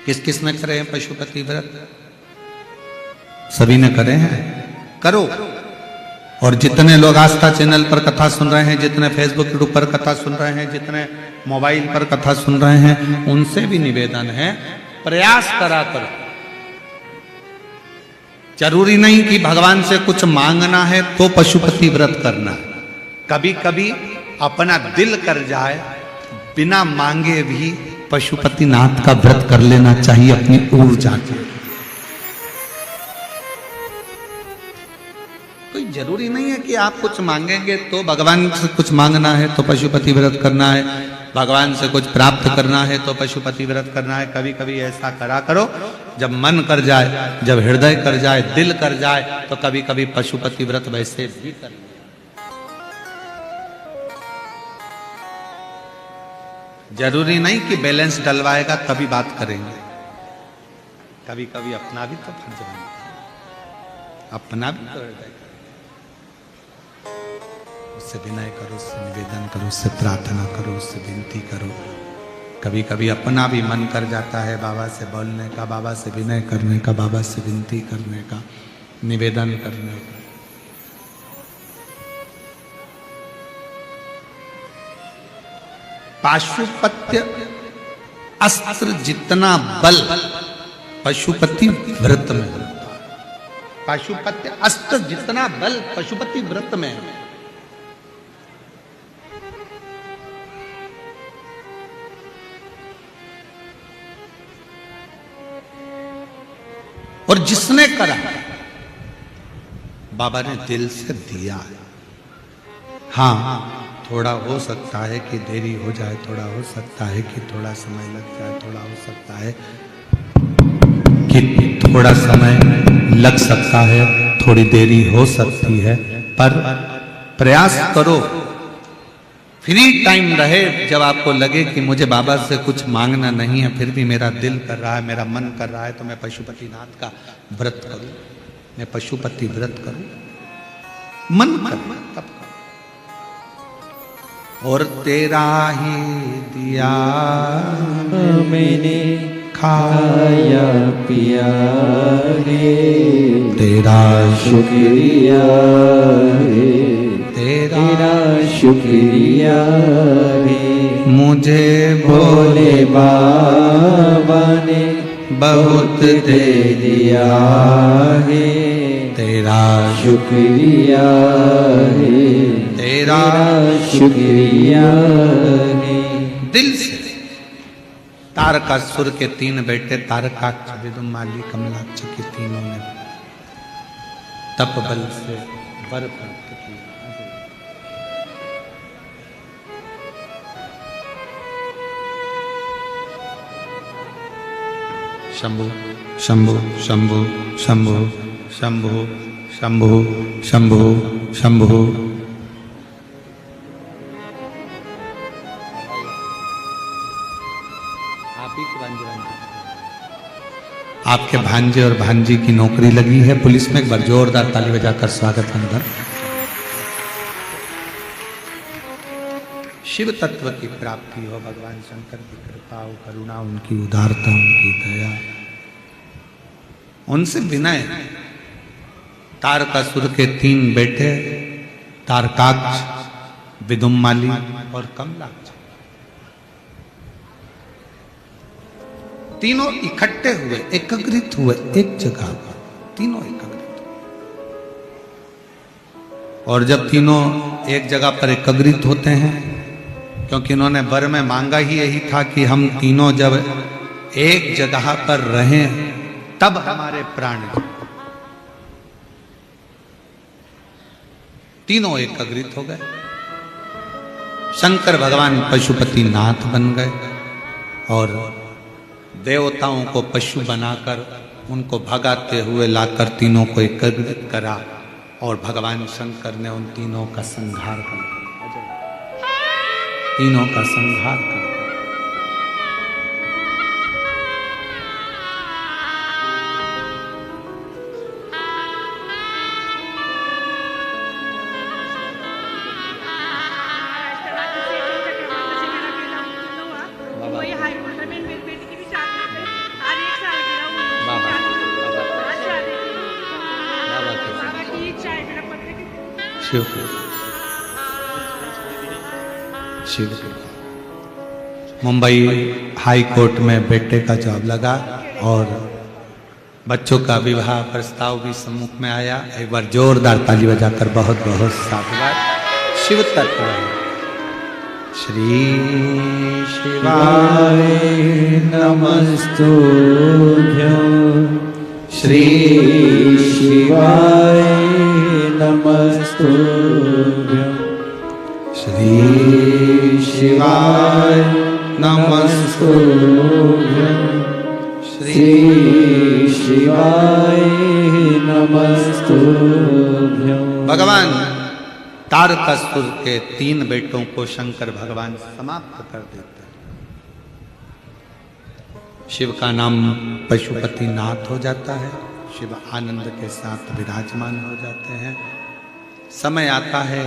किस किस ने करे हैं पशुपति व्रत? सभी ने करे हैं। करो। और जितने लोग आस्था चैनल पर कथा सुन रहे हैं, जितने फेसबुक यूट्यूब पर कथा सुन रहे हैं, जितने मोबाइल पर कथा सुन रहे हैं, उनसे भी निवेदन है, प्रयास करा करो। जरूरी नहीं कि भगवान से कुछ मांगना है तो पशुपति व्रत करना है। कभी कभी अपना दिल कर जाए, बिना मांगे भी पशुपतिनाथ का व्रत कर लेना चाहिए अपनी ऊर्जा के। कोई जरूरी नहीं है कि आप कुछ मांगेंगे तो भगवान से कुछ मांगना है तो पशुपति व्रत करना है, भगवान से कुछ प्राप्त करना है तो पशुपति व्रत करना है। कभी कभी ऐसा करा करो, जब मन कर जाए, जब हृदय कर जाए, दिल कर जाए, तो कभी कभी पशुपति व्रत वैसे भी कर। जरूरी नहीं कि बैलेंस डलवाएगा तभी बात करेंगे। कभी कभी अपना भी तो फर्ज बनता है, अपना भी तो हृदय। उससे विनय करो, उससे निवेदन करो, उससे प्रार्थना करो, उससे विनती करो। कभी कभी अपना भी मन कर जाता है बाबा से बोलने का, बाबा से विनय करने का, बाबा से विनती करने का, निवेदन करने का। पाशुपत्य अस्त्र जितना बल पशुपति व्रत में होता है। पाशुपत्य अस्त्र जितना बल पशुपति व्रत में है। और जिसने करा बाबा ने दिल से दिया है। हाँ, थोड़ा हो सकता है कि देरी हो जाए, थोड़ा हो सकता है कि थोड़ा समय लग जाए, थोड़ा हो सकता है कि थोड़ा समय लग सकता है, थोड़ी देरी हो सकती है, पर प्रयास करो। फ्री टाइम रहे, जब आपको लगे कि मुझे बाबा से कुछ मांगना नहीं है, फिर भी मेरा दिल कर रहा है, मेरा मन कर रहा है, तो मैं पशुपतिनाथ का व्रत करूं, मैं पशुपति व्रत करूं, मन कर तब कर। और तेरा ही दिया मैंने खाया पिया रे, तेरा शुक्रिया रे, तेरा शुक्रिया रे। मुझे भोले बाबा ने बहुत दे दिया है, तेरा शुक्रिया है, तेरा शुक्रिया है। दिल से। तारकासुर के 3 बेटे तारकाक्ष, विदुमाली, कमलाक्ष के तीनों ने तप बल से वर प्राप्त किया। शंभु शंभु शंभु शंभु शंभु शंभु शंभु शंभु। आपके भांजे और भांजी की नौकरी लगी है पुलिस में, एक बार जोरदार ताली बजाकर स्वागत अंदर। शिव तत्व की प्राप्ति हो, भगवान शंकर की कृपा हो, करुणा, उनकी उदारता, उनकी दया, उनसे विनय। तारकासुर के 3 बेटे तारकाक्ष, विदुमाली और कमलाक्ष, तीनों इकट्ठे हुए, एकत्रित हुए एक जगह पर, तीनों एकत्रित। और जब तीनों एक जगह पर एकत्रित होते हैं, क्योंकि इन्होंने वर में मांगा ही यही था कि हम तीनों जब एक जगह पर रहें तब हमारे प्राण। तीनों एकत्रित हो गए। शंकर भगवान पशुपति नाथ बन गए और देवताओं को पशु बनाकर उनको भगाते हुए लाकर तीनों को एकत्रित करा और भगवान शंकर ने उन तीनों का संहार कर, तीनों का संहार कर। शिव शिव मुंबई हाई कोर्ट में बेटे का जॉब लगा और बच्चों का विवाह प्रस्ताव भी सम्मुख में आया। एक बार जोरदार ताली बजाकर बहुत बहुत साधुवाद। शिव तत्व श्री शिवाय नमस्तुभ्यं, श्री शिवाय नमस्तुभ्यं, श्री शिवाय नमस्तुभ्यं, श्री शिवाय नमस्तुभ्यं। भगवान तारकासुर के 3 बेटों को शंकर भगवान समाप्त कर देते हैं। शिव का नाम पशुपति नाथ हो जाता है। शिव आनंद के साथ विराजमान हो जाते हैं। समय आता है,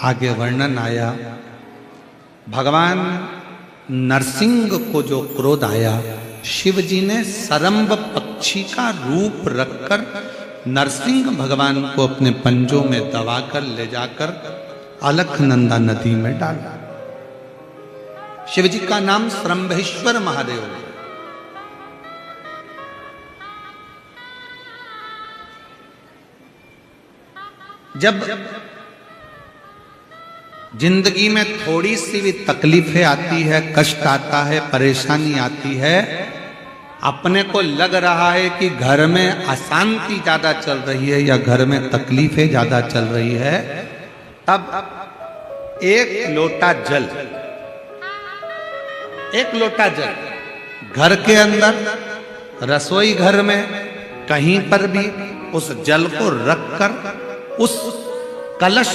आगे वर्णन आया, भगवान नरसिंह को जो क्रोध आया, शिव जी ने सरम्ब पक्षी का रूप रखकर नरसिंह भगवान को अपने पंजों में दबाकर ले जाकर अलकनंदा नदी में डाला। शिव जी का नाम सरम्भेश्वर महादेव है। जब जिंदगी में थोड़ी सी भी तकलीफें आती है, कष्ट आता है, परेशानी आती है, अपने को लग रहा है कि घर में अशांति ज्यादा चल रही है या घर में तकलीफें ज्यादा चल रही है, तब एक लोटा जल, एक लोटा जल घर के अंदर, रसोई घर में, कहीं पर भी उस जल को रखकर उस कलश,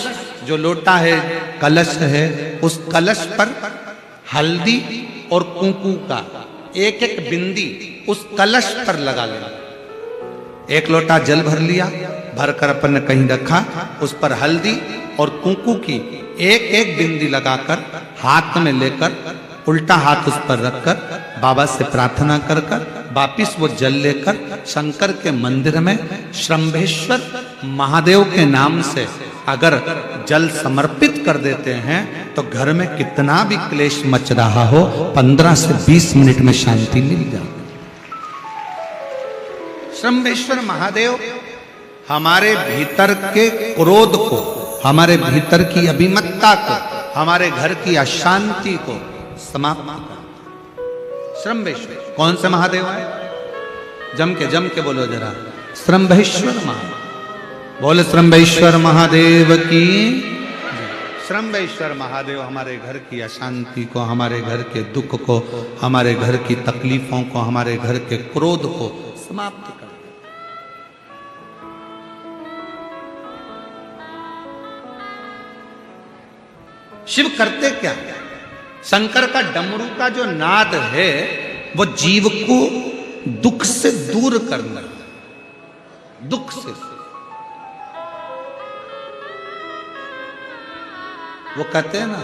जो लोटा है कलश है, उस कलश पर हल्दी और कुंकू का एक एक बिंदी उस कलश पर लगा लेना। एक लोटा जल भर लिया, भरकर अपन ने कहीं रखा, उस पर हल्दी और कुंकू की एक एक बिंदी लगाकर हाथ में लेकर उल्टा हाथ उस पर रखकर बाबा से प्रार्थना कर कर वापिस वो जल लेकर शंकर के मंदिर में श्रंभेश्वर महादेव के नाम से अगर जल समर्पित कर देते हैं तो घर में कितना भी क्लेश मच रहा हो 15 से 20 मिनट में शांति मिल जाती। श्रंभेश्वर महादेव हमारे भीतर के क्रोध को, हमारे भीतर की अभिमत्ता को, हमारे घर की अशांति को समाप्त कर। श्रंभेश्वर कौन से महादेव है? जम के बोलो जरा, श्रंभेश्वर महादेव। बोले श्रंभेश्वर महादेव की। श्रंभेश्वर महादेव हमारे घर की अशांति को, हमारे घर के दुख को, हमारे घर की तकलीफों को, हमारे घर के क्रोध को समाप्त कर। शिव करते क्या? शंकर का डमरू का जो नाद है वो जीव को दुख से दूर करना, दुख से। वो कहते हैं ना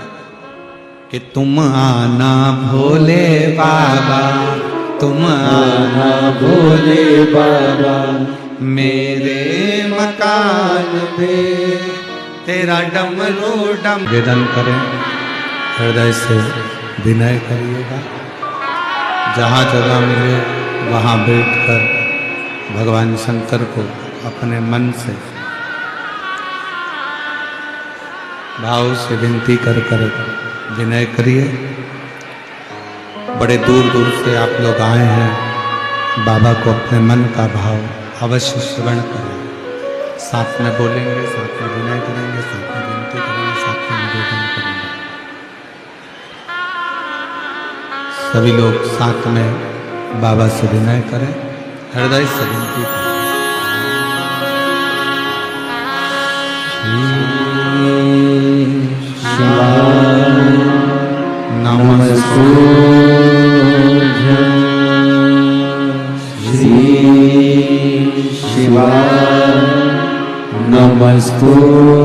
कि तुम आना भोले बाबा, तुम आना भोले बाबा, मेरे मकान में तेरा डमरू डम। वेदन करें, हृदय से विनय करिएगा। जहाँ जगह मिले वहाँ बैठकर भगवान शंकर को अपने मन से भाव से विनती कर कर विनय करिए। बड़े दूर दूर से आप लोग आए हैं, बाबा को अपने मन का भाव अवश्य श्रवण करें। साथ में बोलेंगे, साथ में विनय करेंगे, साथ में विनती करेंगे, साथ में निवेदन करेंगे। सभी लोग साथ में बाबा से विनय करें, हृदय से विनती करें। नमस्ते श्री शिवाय नमस्तुभ्यं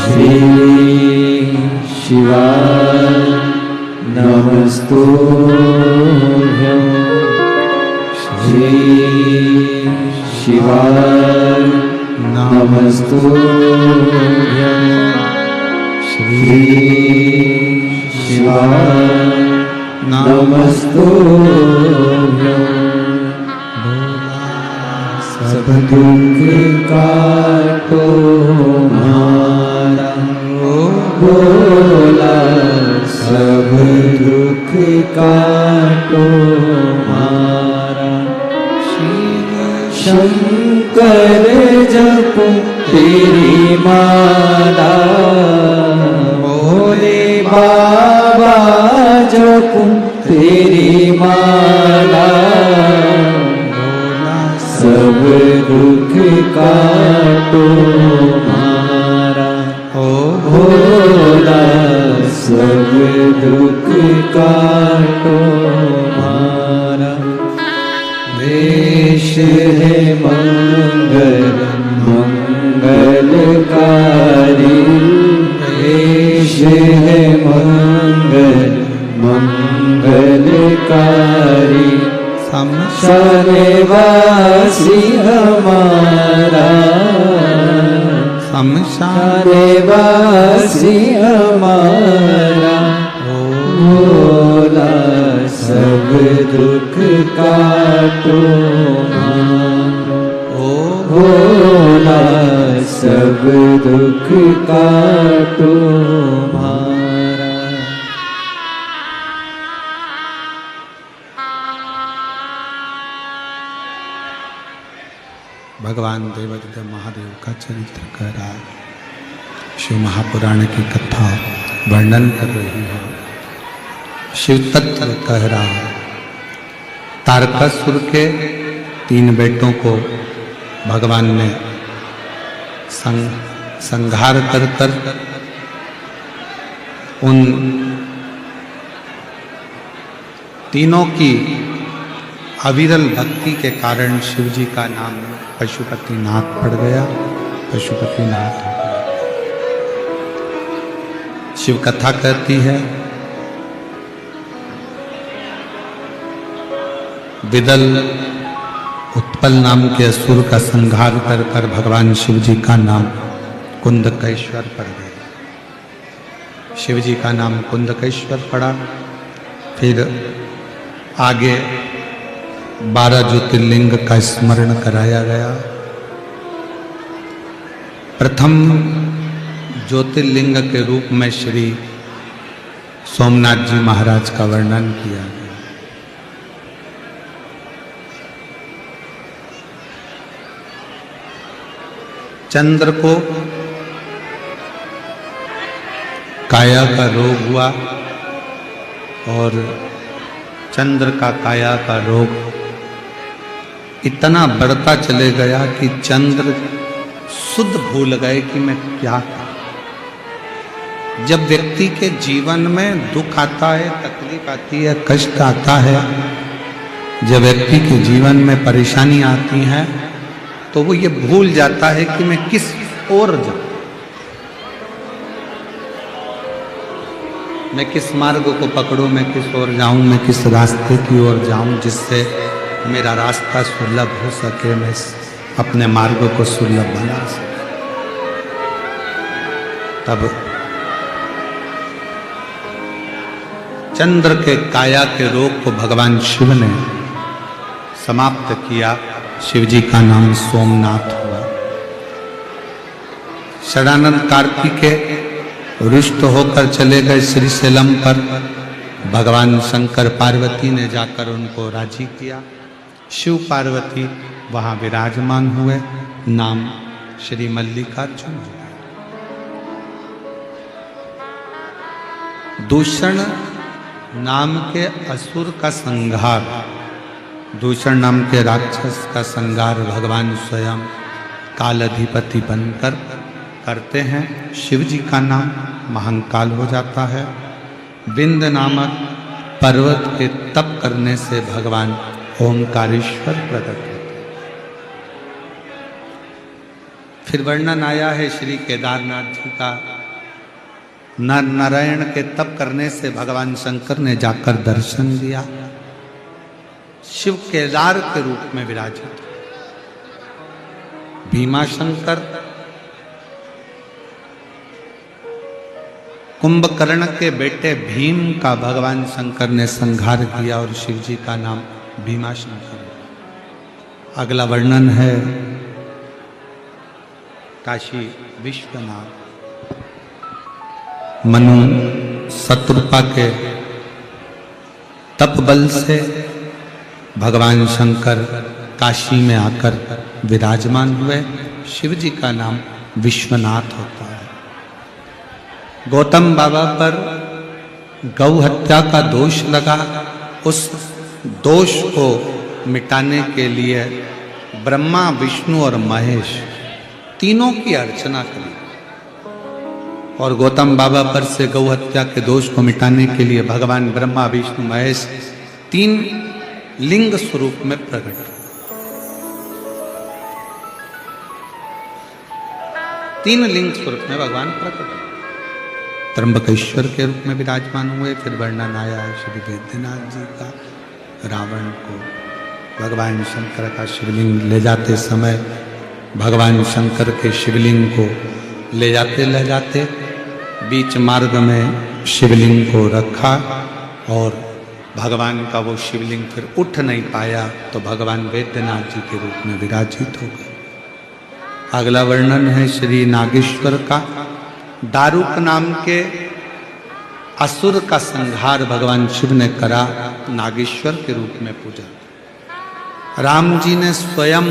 श्री शिवाय नमस्तुभ्यं श्री शिवाय नमस्तुभ्यं श्री शिवाय नमस्तुभ्यं। सब दुख काटो हमारा, बोला सब दुख काटो हमारा। शंकर जप तेरी माला, भोले बाबा जप तेरी माला। सब दुख काटो हमारा, ओ भोला सब दुख काटो हमारा। देश है मंगल मंगलकारी, देश है मंगल मंगलकारी। शमशानवासी हमारा, शमशानवासी हमारा। भोला सब दुख काटो हमारा, ओ भोला सब दुख काटो हमारा। भगवान देवादिदेव महादेव का चरित्र कह रहा है। शिव महापुराण की कथा वर्णन कर रही है। शिव तत्व कह रहा है। तारकासुर के 3 बेटों को भगवान ने संहार कर उन तीनों की अविरल भक्ति के कारण शिव जी का नाम पशुपतिनाथ पड़ गया, पशुपतिनाथ हो गया। शिव कथा कहती है, विदल उत्पल नाम के असुर का संहार कर भगवान शिव जी का नाम कुंदकेश्वर पड़ गया। शिव जी का नाम कुंदकेश्वर पड़ा। फिर आगे 12 ज्योतिर्लिंग का स्मरण कराया गया। प्रथम ज्योतिर्लिंग के रूप में श्री सोमनाथ जी महाराज का वर्णन किया गया। चंद्र को काया का रोग हुआ और चंद्र का काया का रोग इतना बढ़ता चले गया कि चंद्र शुद्ध भूल गए कि मैं क्या करूं। जब व्यक्ति के जीवन में दुख आता है, तकलीफ आती है, कष्ट आता है, जब व्यक्ति के जीवन में परेशानी आती है, तो वो ये भूल जाता है कि मैं किस ओर जाऊं, मैं किस मार्ग को पकड़ूं, मैं किस ओर जाऊं, मैं किस रास्ते की ओर जाऊं जिससे मेरा रास्ता सुलभ हो सके, मैं अपने मार्ग को सुलभ बना सके। तब चंद्र के काया के रोग को भगवान शिव ने समाप्त किया। शिव जी का नाम सोमनाथ हुआ। षडानंद कार्तिकेय रुष्ट होकर चले गए श्रीशैलम पर। भगवान शंकर पार्वती ने जाकर उनको राजी किया। शिव पार्वती वहां विराजमान हुए। नाम श्री मल्लिकार्जुन। दूषण नाम के असुर का संहार, दूषण नाम के राक्षस का संहार भगवान स्वयं काल अधिपति बनकर करते हैं। शिव जी का नाम महाकाल हो जाता है। विंद नामक पर्वत के तप करने से भगवान ओंकारेश्वर प्रकट होते हैं। फिर वर्णन आया है श्री केदारनाथ जी का। नर नारायण के तप करने से भगवान शंकर ने जाकर दर्शन दिया। शिव केदार के रूप में विराजित। भीमाशंकर कुंभकर्ण के बेटे भीम का भगवान शंकर ने संहार किया और शिव जी का नाम भीमाशंकर। अगला वर्णन है काशी विश्वनाथ। मनु शत्रुपा के तप बल से भगवान शंकर काशी में आकर विराजमान हुए। शिव जी का नाम विश्वनाथ होता है। गौतम बाबा पर गौ हत्या का दोष लगा। उस दोष को मिटाने के लिए ब्रह्मा, विष्णु और महेश तीनों की अर्चना करी और गौतम बाबा पर से गौ हत्या के दोष को मिटाने के लिए भगवान ब्रह्मा, विष्णु, महेश 3 लिंग स्वरूप में प्रकट। 3 लिंग स्वरूप में भगवान प्रकट। त्र्यंबकेश्वर के रूप में विराजमान हुए। फिर वर्णन आया है श्री वैद्यनाथ जी का। रावण को भगवान शंकर का शिवलिंग ले जाते समय भगवान शंकर के शिवलिंग को ले जाते बीच मार्ग में शिवलिंग को रखा और भगवान का वो शिवलिंग फिर उठ नहीं पाया तो भगवान वैद्यनाथ जी के रूप में विराजित हो गए। अगला वर्णन है श्री नागेश्वर का। दारुक नाम के असुर का संहार भगवान शिव ने करा, नागेश्वर के रूप में पूजा। राम जी ने स्वयं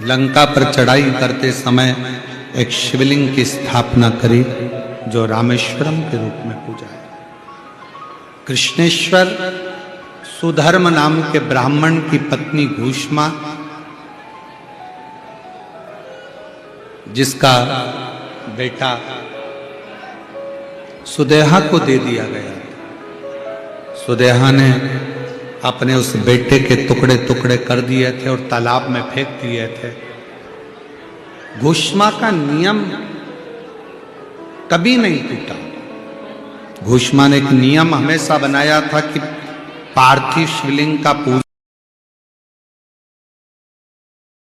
लंका पर चढ़ाई करते समय एक शिवलिंग की स्थापना करी जो रामेश्वरम के रूप में पूजा है। कृष्णेश्वर सुधर्म नाम के ब्राह्मण की पत्नी घूष्मा, जिसका बेटा सुदेहा को दे दिया गया। सुदेहा ने अपने उस बेटे के टुकड़े टुकड़े कर दिए थे और तालाब में फेंक दिए थे। घूष्मा का नियम कभी नहीं टूटा। घूष्मा ने एक नियम हमेशा बनाया था कि पार्थिव शिवलिंग का पूजन